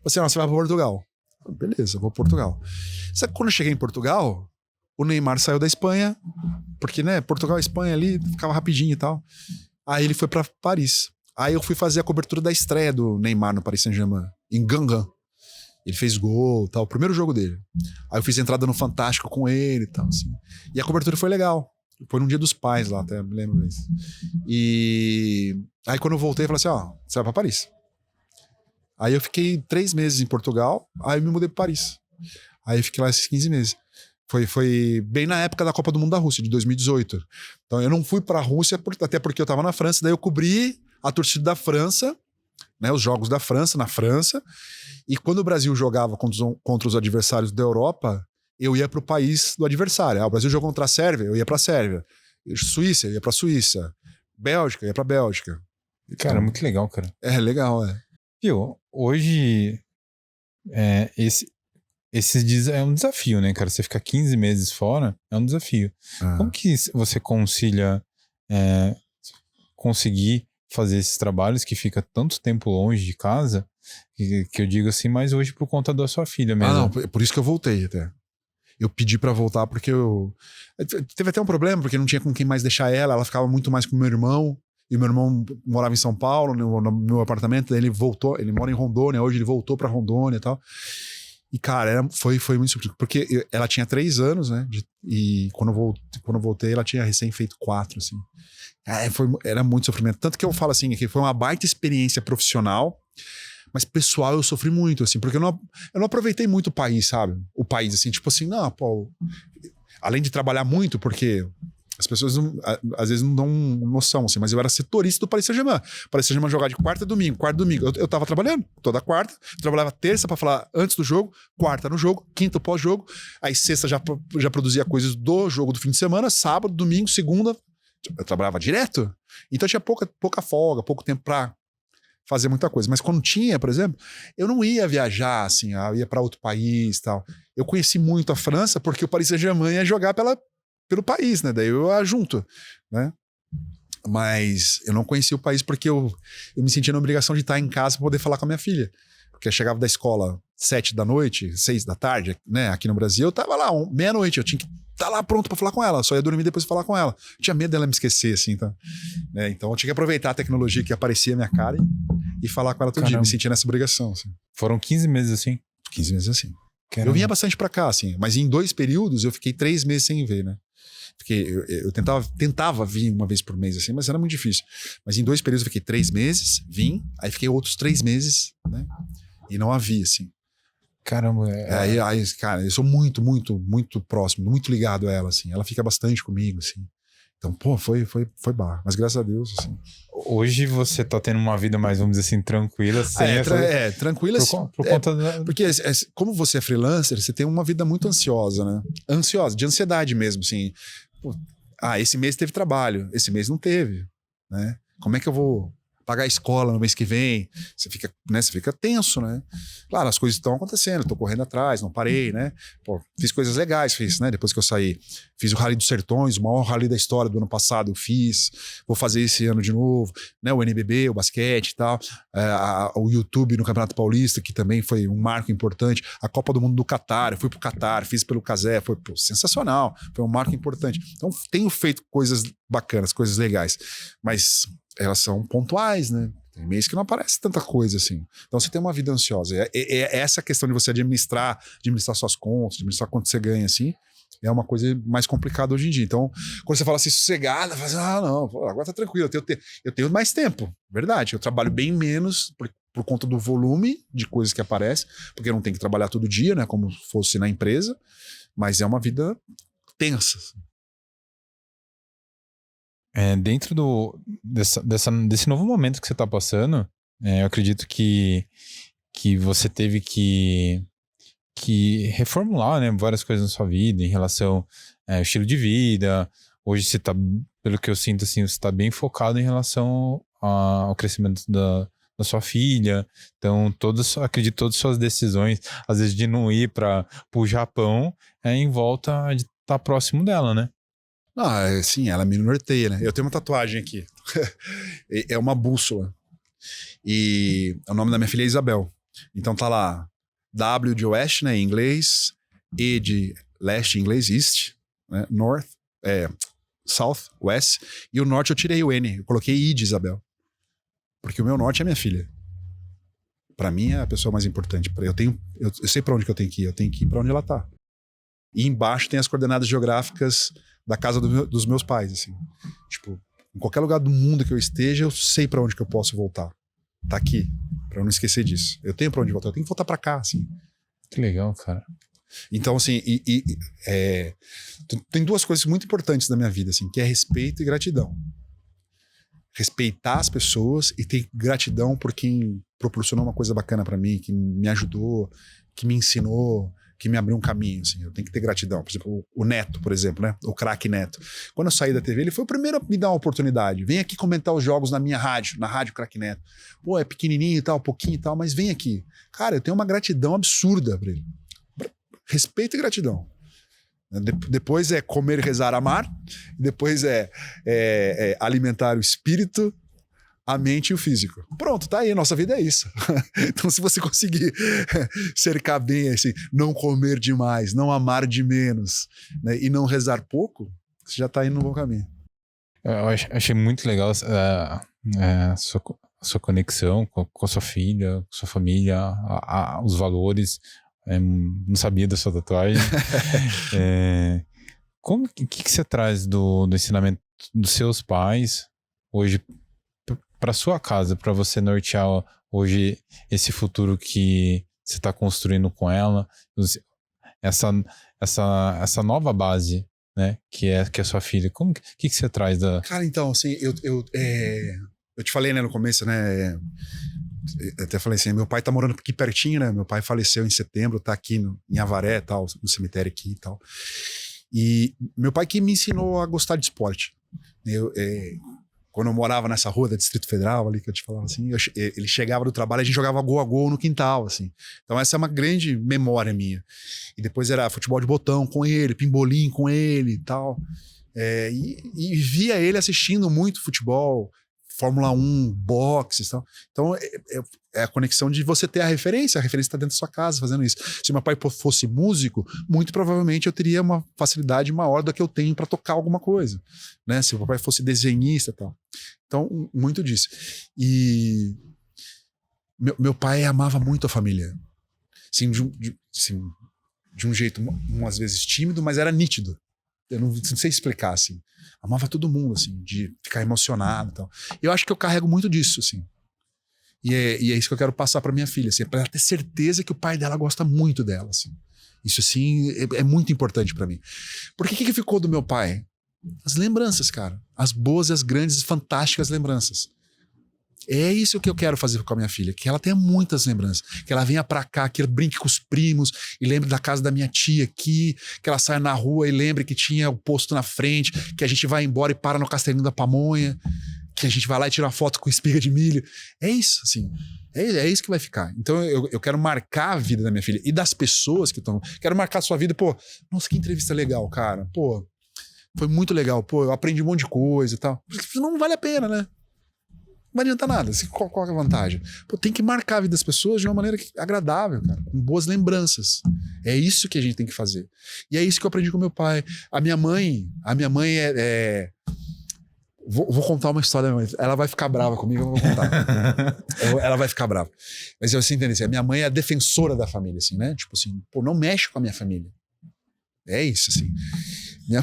Você vai para Portugal. Beleza, eu vou para Portugal. Sabe quando eu cheguei em Portugal, o Neymar saiu da Espanha, porque, né, Portugal e Espanha ali, ficava rapidinho e tal. Aí ele foi para Paris. Aí eu fui fazer a cobertura da estreia do Neymar no Paris Saint-Germain, em Gangan. Ele fez gol e tal, o primeiro jogo dele. Aí eu fiz entrada no Fantástico com ele e tal, assim. E a cobertura foi legal. Foi num Dia dos Pais lá, até me lembro disso. E aí quando eu voltei, eu falei assim, você vai pra Paris. Aí eu fiquei 3 meses em Portugal, aí eu me mudei pra Paris. Aí eu fiquei lá esses 15 meses. Foi bem na época da Copa do Mundo da Rússia, de 2018. Então eu não fui pra Rússia, até porque eu tava na França, daí eu cobri a torcida da França, né, os jogos da França, na França, e quando o Brasil jogava contra os adversários da Europa, eu ia pro país do adversário. O Brasil jogou contra a Sérvia, eu ia pra Sérvia. Suíça, eu ia pra Suíça. Bélgica, eu ia pra Bélgica. Cara, muito legal, cara. Legal, Viu, hoje esse é um desafio, né, cara? Você ficar 15 meses fora é um desafio. Como que você concilia conseguir fazer esses trabalhos que fica tanto tempo longe de casa, que eu digo assim, mas hoje por conta da sua filha mesmo? Não, por isso que eu voltei até. Eu pedi pra voltar porque teve até um problema, porque não tinha com quem mais deixar ela ficava muito mais com o meu irmão, e o meu irmão morava em São Paulo, no meu apartamento, daí ele voltou, ele mora em Rondônia, hoje ele voltou pra Rondônia e tal. E, cara, foi muito surpreendente, porque ela tinha 3 anos, né, e quando eu voltei, ela tinha recém feito 4, assim. Era muito sofrimento. Tanto que eu falo assim, que foi uma baita experiência profissional, mas pessoal eu sofri muito, assim, porque eu não aproveitei muito o país, sabe? O país, assim, tipo assim, não, pô, além de trabalhar muito, porque as pessoas às vezes não dão noção, assim, mas eu era setorista do Paris Saint-Germain. Paris Saint-Germain jogava de quarta a domingo. Eu tava trabalhando toda quarta, eu trabalhava terça pra falar antes do jogo, quarta no jogo, quinta pós-jogo, aí sexta já produzia coisas do jogo do fim de semana, sábado, domingo, segunda, eu trabalhava direto. Então eu tinha pouca folga, pouco tempo pra fazer muita coisa. Mas quando tinha, por exemplo, eu não ia viajar, assim, eu ia pra outro país e tal. Eu conheci muito a França porque o Paris Saint-Germain ia jogar pelo país, né? Daí eu ia junto, né? Mas eu não conhecia o país porque eu me sentia na obrigação de estar em casa para poder falar com a minha filha. Porque eu chegava da escola 7 da noite, 6 da tarde, né? Aqui no Brasil, eu tava lá, meia-noite, eu tinha que estar lá pronto para falar com ela, só ia dormir depois de falar com ela. Eu tinha medo dela me esquecer, assim, então. Né? Então eu tinha que aproveitar a tecnologia que aparecia na minha cara e falar com ela todo dia, me sentia nessa obrigação. Assim. Foram 15 meses assim? 15 meses assim. Caramba. Eu vinha bastante pra cá, assim, mas em 2 períodos eu fiquei 3 meses sem ver, né? Porque eu tentava vir uma vez por mês, assim, mas era muito difícil. Mas em 2 períodos eu fiquei 3 meses, vim, aí fiquei outros 3 meses, né? E não havia, assim. Caramba. Aí, cara, eu sou muito, muito, muito próximo, muito ligado a ela, assim. Ela fica bastante comigo, assim. Então, pô, foi barra. Mas graças a Deus, assim. Hoje você tá tendo uma vida mais, vamos dizer assim, tranquila, sem tranquila. Por conta da... Porque como você é freelancer, você tem uma vida muito ansiosa, né? Ansiosa, de ansiedade mesmo, assim. Pô, esse mês teve trabalho, esse mês não teve, né? Como é que eu vou pagar a escola no mês que vem, você fica tenso, né? Claro, as coisas estão acontecendo, tô correndo atrás, não parei, né? Pô, fiz coisas legais, né? Depois que eu saí, fiz o Rally dos Sertões, o maior rally da história do ano passado, eu fiz, vou fazer esse ano de novo, né? O NBB, o basquete e tal, o YouTube no Campeonato Paulista, que também foi um marco importante, a Copa do Mundo do Catar, eu fui pro Catar, fiz pelo Casé, foi sensacional, foi um marco importante. Então, tenho feito coisas bacanas, coisas legais, mas elas são pontuais, né? Tem mês que não aparece tanta coisa assim. Então você tem uma vida ansiosa. Essa questão de você administrar suas contas, administrar quanto você ganha, assim, é uma coisa mais complicada hoje em dia. Então, quando você fala assim, sossegada, você fala assim, não, agora tá tranquilo, eu tenho mais tempo. Verdade, eu trabalho bem menos por conta do volume de coisas que aparecem, porque eu não tenho que trabalhar todo dia, né? Como fosse na empresa, mas é uma vida tensa. Dentro desse novo momento que você está passando, eu acredito que você teve que reformular, né, várias coisas na sua vida em relação ao estilo de vida. Hoje você está, pelo que eu sinto, assim, você está bem focado em relação ao crescimento da sua filha. Então, acredito todas as suas decisões, às vezes de não ir para o Japão, em volta de estar próximo dela, né? Sim, ela me norteia, né? Eu tenho uma tatuagem aqui. É uma bússola. E o nome da minha filha é Isabel. Então tá lá, W de Oeste, né, em inglês, E de Leste, em inglês, East, né, North, South, West, e o Norte eu tirei o N, eu coloquei I de Isabel. Porque o meu Norte é minha filha. Pra mim é a pessoa mais importante. Eu sei pra onde que eu tenho que ir pra onde ela tá. E embaixo tem as coordenadas geográficas da casa dos meus pais, assim. Tipo, em qualquer lugar do mundo que eu esteja, eu sei pra onde que eu posso voltar. Tá aqui, pra eu não esquecer disso. Eu tenho pra onde voltar, eu tenho que voltar pra cá, assim. Que legal, cara. Então, assim, tem duas coisas muito importantes na minha vida, assim, que é respeito e gratidão. Respeitar as pessoas e ter gratidão por quem proporcionou uma coisa bacana pra mim, que me ajudou, que me ensinou, que me abriu um caminho, assim. Eu tenho que ter gratidão. Por exemplo, o Neto, por exemplo, né? O craque Neto. Quando eu saí da TV, ele foi o primeiro a me dar uma oportunidade. Vem aqui comentar os jogos na minha rádio, na rádio Craque Neto. Pô, é pequenininho e tal, pouquinho e tal, mas vem aqui. Cara, eu tenho uma gratidão absurda pra ele. Respeito e gratidão. Depois é comer, rezar, amar. Depois é alimentar o espírito, a mente e o físico. Pronto, tá aí, nossa vida é isso. Então, se você conseguir cercar bem, assim, não comer demais, não amar de menos, né, e não rezar pouco, você já tá indo no bom caminho. Eu achei muito legal a sua conexão com a sua filha, com a sua família, os valores. Não sabia da sua tatuagem. O que você traz do ensinamento dos seus pais hoje para sua casa, para você nortear hoje esse futuro que você está construindo com ela, essa nova base, né, que é a sua filha. Que você traz da... Cara, então, assim, eu te falei, né, no começo, né, eu até falei assim, meu pai tá morando aqui pertinho, né, meu pai faleceu em setembro, tá aqui em Avaré, tal, no cemitério aqui e tal, e meu pai que me ensinou a gostar de esporte. Quando eu morava nessa rua da Distrito Federal, ali que eu te falava assim, ele chegava do trabalho e a gente jogava gol a gol no quintal, assim. Então essa é uma grande memória minha. E depois era futebol de botão com ele, pimbolim com ele e tal. E via ele assistindo muito futebol, Fórmula 1, boxe e tal. Então é a conexão de você ter a referência está dentro da sua casa fazendo isso. Se meu pai fosse músico, muito provavelmente eu teria uma facilidade maior do que eu tenho para tocar alguma coisa, né? Se meu pai fosse desenhista e tal. Então, muito disso. E meu pai amava muito a família. Assim, de um jeito, umas vezes tímido, mas era nítido. Eu não sei explicar, assim. Amava todo mundo, assim, de ficar emocionado e tal. Eu acho que eu carrego muito disso, assim. E é isso que eu quero passar pra minha filha, assim, pra ela ter certeza que o pai dela gosta muito dela, assim. Isso, assim, é muito importante pra mim. Porque o que ficou do meu pai? As lembranças, cara. As boas, as grandes, fantásticas lembranças. É isso que eu quero fazer com a minha filha, que ela tenha muitas lembranças, que ela venha pra cá, que ela brinque com os primos e lembre da casa da minha tia aqui, que ela saia na rua e lembre que tinha o posto na frente, que a gente vai embora e para no Castelinho da Pamonha, que a gente vai lá e tira uma foto com espiga de milho. É isso, assim. É isso que vai ficar. Então eu quero marcar a vida da minha filha e das pessoas que estão. Quero marcar a sua vida, pô, nossa, que entrevista legal, cara. Pô, foi muito legal. Pô, eu aprendi um monte de coisa e tal. Não vale a pena, né? Não vai adiantar nada. Qual é a vantagem? Pô, tem que marcar a vida das pessoas de uma maneira agradável, cara, com boas lembranças. É isso que a gente tem que fazer. E é isso que eu aprendi com meu pai. A minha mãe Vou contar uma história, ela vai ficar brava comigo, eu não vou contar. Ela vai ficar brava. Mas você entende assim, a minha mãe é a defensora da família, assim, né? Tipo assim, pô, não mexe com a minha família. É isso, assim. Minha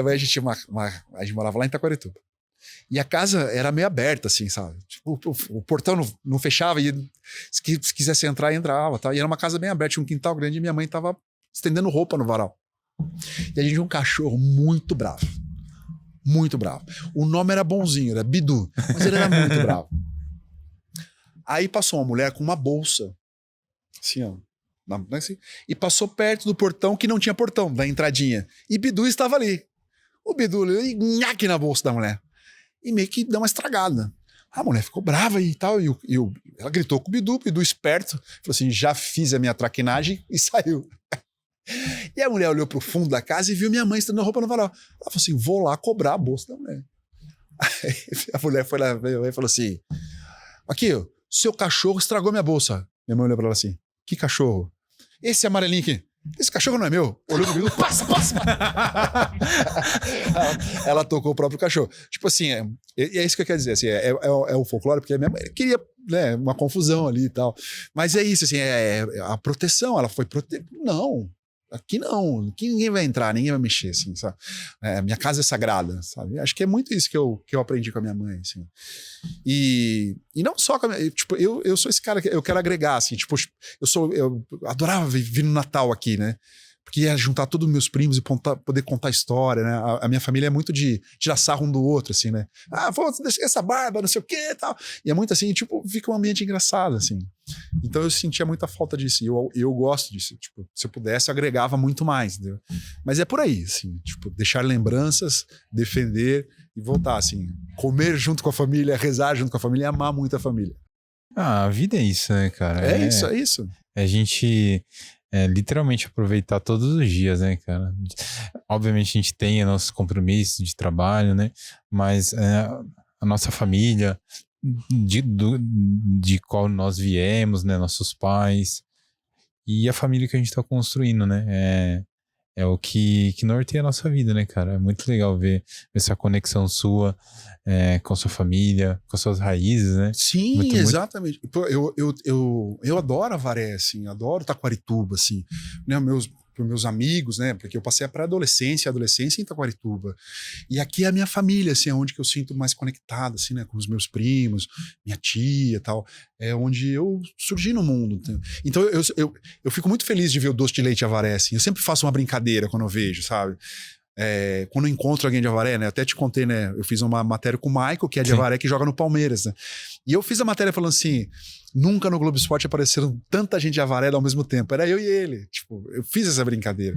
mãe a gente morava lá em Taquarituba. E a casa era meio aberta, assim, sabe? Tipo, o portão não fechava e se quisesse entrar, entrava, tá? E era uma casa bem aberta, tinha um quintal grande e minha mãe tava estendendo roupa no varal. E a gente tinha um cachorro muito bravo. Muito bravo. O nome era bonzinho, era Bidu, mas ele era muito bravo. Aí passou uma mulher com uma bolsa, assim, ó, assim, e passou perto do portão que não tinha portão, da entradinha. E Bidu estava ali. O Bidu nhaque na bolsa da mulher. E meio que deu uma estragada. A mulher ficou brava e tal. Ela gritou com o Bidu esperto, falou assim: já fiz a minha traquinagem e saiu. E a mulher olhou pro fundo da casa e viu minha mãe estendendo roupa no varal. Ela falou assim: vou lá cobrar a bolsa da mulher. Aí a mulher foi lá e falou assim: aqui, ó, seu cachorro estragou minha bolsa. Minha mãe olhou pra ela assim: que cachorro? Esse amarelinho aqui. Esse cachorro não é meu. Olhou no bico, passa. Ela tocou o próprio cachorro. Tipo assim, é isso que eu quero dizer. Assim, é o folclore, porque a minha mãe queria, né, uma confusão ali e tal. Mas é isso, assim, a proteção. Ela foi Não. Aqui não, aqui ninguém vai entrar, ninguém vai mexer, assim, sabe? Minha casa é sagrada, sabe? Acho que é muito isso que eu aprendi com a minha mãe, assim. E não só com a minha... Tipo, eu sou esse cara que eu quero agregar, assim, tipo, eu adorava vir no Natal aqui, né? Porque ia juntar todos os meus primos e poder contar história, né? A minha família é muito de tirar sarro um do outro, assim, né? Vou deixar essa barba, não sei o quê e tal. E é muito assim, tipo, fica um ambiente engraçado, assim. Então eu sentia muita falta disso. E eu gosto disso. Tipo, se eu pudesse, eu agregava muito mais, entendeu? Mas é por aí, assim. Tipo, deixar lembranças, defender e voltar, assim. Comer junto com a família, rezar junto com a família e amar muito a família. A vida é isso, né, cara? É isso. A gente... literalmente aproveitar todos os dias, né, cara? Obviamente a gente tem nossos compromissos de trabalho, né? Mas a nossa família, de qual nós viemos, né? Nossos pais e a família que a gente tá construindo, né? É o que norteia a nossa vida, né, cara? É muito legal ver essa conexão sua com a sua família, com as suas raízes, né? Sim, exatamente. Pô, eu adoro Avaré, assim, adoro Taquarituba, assim, né? Meus amigos, né? Porque eu passei a pré-adolescência e adolescência em Taquarituba. E aqui é a minha família, assim, é onde que eu sinto mais conectado, assim, né? Com os meus primos, minha tia e tal. É onde eu surgi no mundo. Então eu fico muito feliz de ver o doce de leite Avaré, assim. Eu sempre faço uma brincadeira quando eu vejo, sabe? Quando eu encontro alguém de Avaré, né? Até te contei, né? Eu fiz uma matéria com o Michael, que é de Sim. Avaré, que joga no Palmeiras, né? E eu fiz a matéria falando assim: nunca no Globo Esporte apareceram tanta gente de Avaré ao mesmo tempo. Era eu e ele. Tipo, eu fiz essa brincadeira.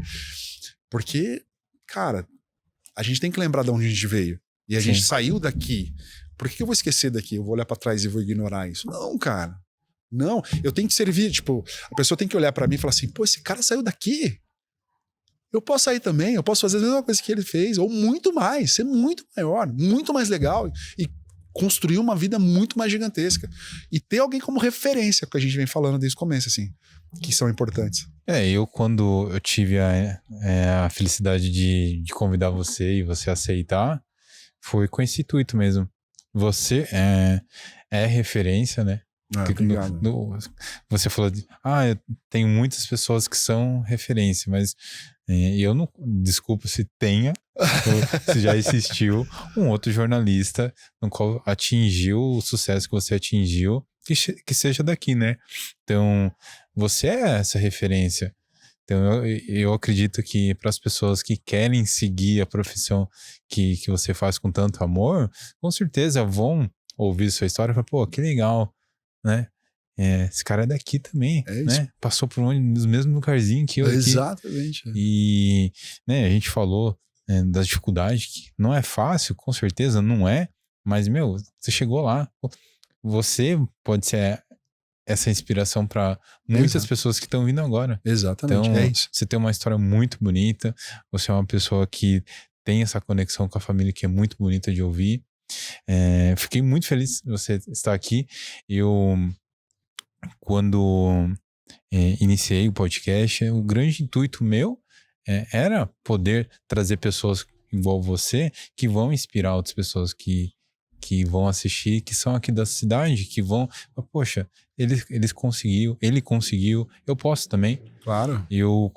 Porque, cara, a gente tem que lembrar de onde a gente veio. E a gente saiu daqui. Por que eu vou esquecer daqui? Eu vou olhar pra trás e vou ignorar isso? Não, cara. Não. Eu tenho que servir, tipo, a pessoa tem que olhar pra mim e falar assim: pô, esse cara saiu daqui. Eu posso sair também, eu posso fazer a mesma coisa que ele fez, ou muito mais, ser muito maior, muito mais legal e construir uma vida muito mais gigantesca. E ter alguém como referência, que a gente vem falando desde o começo, assim, que são importantes. Quando eu tive a felicidade de convidar você e você aceitar, foi com esse intuito mesmo. Você é referência, né? Obrigado. Você falou eu tenho muitas pessoas que são referência, mas eu não, desculpa se tenha, se já existiu um outro jornalista no qual atingiu o sucesso que você atingiu, que seja daqui, né? Então, você é essa referência. Então, eu acredito que para as pessoas que querem seguir a profissão que você faz com tanto amor, com certeza vão ouvir sua história e falar: pô, que legal, né? Esse cara é daqui também, né? Passou por nos mesmos lugarzinhos que eu aqui. Exatamente. E, né, a gente falou das dificuldades, que não é fácil, com certeza não é, Mas, meu, você chegou lá. Você pode ser essa inspiração para muitas pessoas que estão vindo agora. Exatamente, então, é isso. Você tem uma história muito bonita. Você é uma pessoa que tem essa conexão com a família que é muito bonita de ouvir. Fiquei muito feliz de você estar aqui. Eu, quando iniciei o podcast, o grande intuito meu era poder trazer pessoas igual você que vão inspirar outras pessoas que vão assistir, que são aqui da cidade, que vão... Poxa, ele conseguiu, eu posso também. Claro. Eu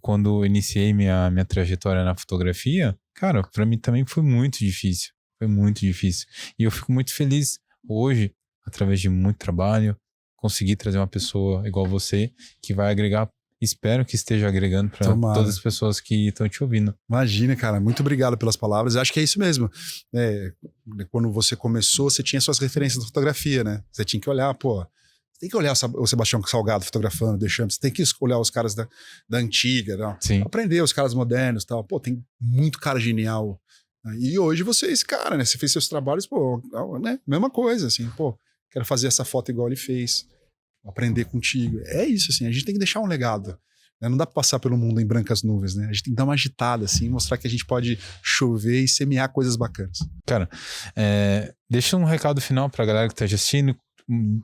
quando iniciei minha trajetória na fotografia, cara, pra mim também foi muito difícil. Foi muito difícil. E eu fico muito feliz hoje, através de muito trabalho, conseguir trazer uma pessoa igual você, que vai agregar, espero que esteja agregando para todas as pessoas que estão te ouvindo. Imagina, cara, muito obrigado pelas palavras. Eu acho que é isso mesmo. Quando você começou, você tinha suas referências da fotografia, né? Você tinha que olhar, você tem que olhar o Sebastião Salgado fotografando, deixando, você tem que olhar os caras da antiga, não? Sim. Aprender os caras modernos e tal. Tem muito cara genial. E hoje você é esse cara, né? Você fez seus trabalhos, né? Mesma coisa, assim, quero fazer essa foto igual ele fez. Aprender contigo. É isso, assim, a gente tem que deixar um legado. Né? Não dá pra passar pelo mundo em brancas nuvens, né? A gente tem que dar uma agitada, assim, mostrar que a gente pode chover e semear coisas bacanas. Cara, deixa um recado final pra galera que tá assistindo,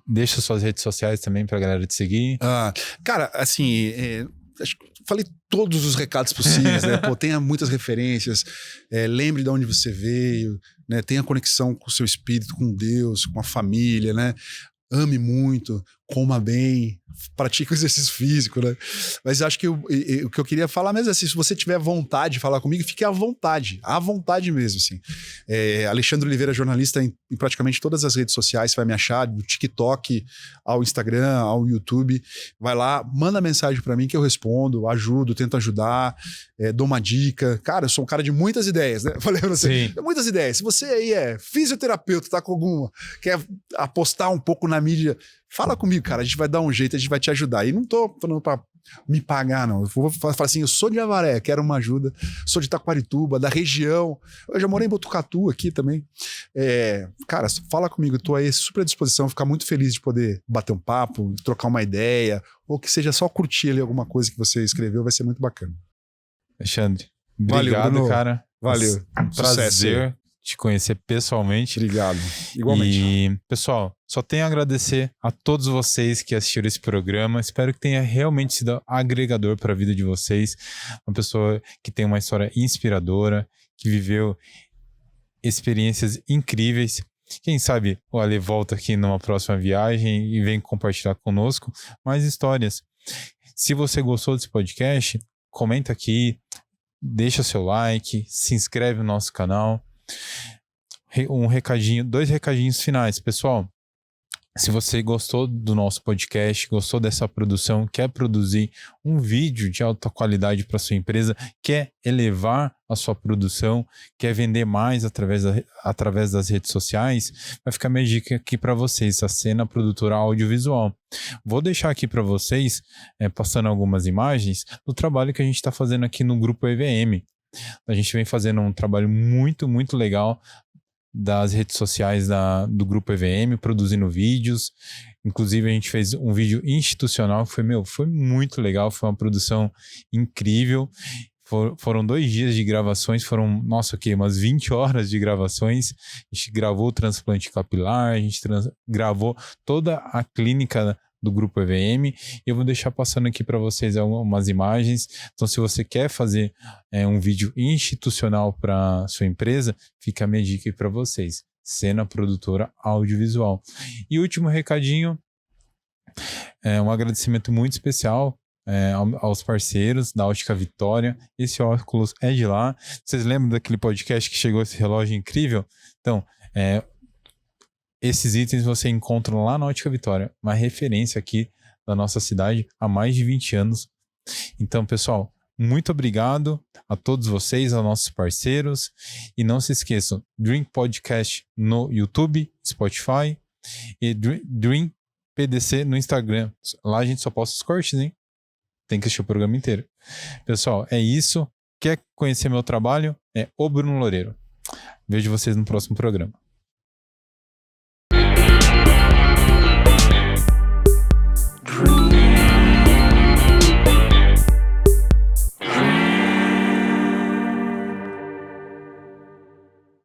deixa suas redes sociais também pra galera te seguir. Cara, assim, acho que falei todos os recados possíveis, né? Tenha muitas referências, lembre de onde você veio, né? Tenha conexão com o seu espírito, com Deus, com a família, né? Ame muito, coma bem, pratique o exercício físico, né? Mas acho que o que eu queria falar mesmo é assim, se você tiver vontade de falar comigo, fique à vontade mesmo, assim. Alexandre Oliveira, jornalista em praticamente todas as redes sociais, você vai me achar, do TikTok ao Instagram, ao YouTube. Vai lá, manda mensagem pra mim que eu respondo, ajudo, tento ajudar, dou uma dica. Cara, eu sou um cara de muitas ideias, né? Falei pra você, muitas ideias. Se você aí é fisioterapeuta, tá com alguma, quer apostar um pouco na mídia, fala comigo, cara, a gente vai dar um jeito, a gente vai te ajudar. E não tô falando pra me pagar, não. Eu vou falar assim, eu sou de Avaré, quero uma ajuda, sou de Taquarituba, da região, eu já morei em Botucatu aqui também. Cara, fala comigo, eu tô aí super à disposição, ficar muito feliz de poder bater um papo, trocar uma ideia, ou que seja só curtir ali alguma coisa que você escreveu, vai ser muito bacana. Alexandre, obrigado, valeu, cara. Valeu. Prazer te conhecer pessoalmente. Obrigado. Igualmente. E, pessoal, só tenho a agradecer a todos vocês que assistiram esse programa. Espero que tenha realmente sido agregador para a vida de vocês. Uma pessoa que tem uma história inspiradora, que viveu experiências incríveis. Quem sabe o Ale volta aqui numa próxima viagem e vem compartilhar conosco mais histórias. Se você gostou desse podcast, comenta aqui, deixa seu like, se inscreve no nosso canal. Dois recadinhos finais, pessoal. Se você gostou do nosso podcast, gostou dessa produção, quer produzir um vídeo de alta qualidade para sua empresa, quer elevar a sua produção, quer vender mais através das redes sociais, vai ficar minha dica aqui para vocês, a Cena Produtora Audiovisual. Vou deixar aqui para vocês, passando algumas imagens, do trabalho que a gente está fazendo aqui no Grupo EVM. A gente vem fazendo um trabalho muito, muito legal das redes sociais do Grupo EVM, produzindo vídeos. Inclusive, a gente fez um vídeo institucional que foi muito legal, foi uma produção incrível. Foram 2 dias de gravações, umas 20 horas de gravações. A gente gravou o transplante capilar, a gente gravou toda a clínica do Grupo EVM, e eu vou deixar passando aqui para vocês algumas imagens. Então, se você quer fazer um vídeo institucional para sua empresa, fica a minha dica aí para vocês. Cena Produtora Audiovisual. E último recadinho, um agradecimento muito especial aos parceiros da Ótica Vitória. Esse óculos é de lá. Vocês lembram daquele podcast que chegou esse relógio incrível? Então, esses itens você encontra lá na Ótica Vitória, uma referência aqui da nossa cidade há mais de 20 anos. Então, pessoal, muito obrigado a todos vocês, aos nossos parceiros. E não se esqueçam, Dream Podcast no YouTube, Spotify e Dream PDC no Instagram. Lá a gente só posta os cortes, hein? Tem que assistir o programa inteiro. Pessoal, é isso. Quer conhecer meu trabalho? É o Bruno Loureiro. Vejo vocês no próximo programa.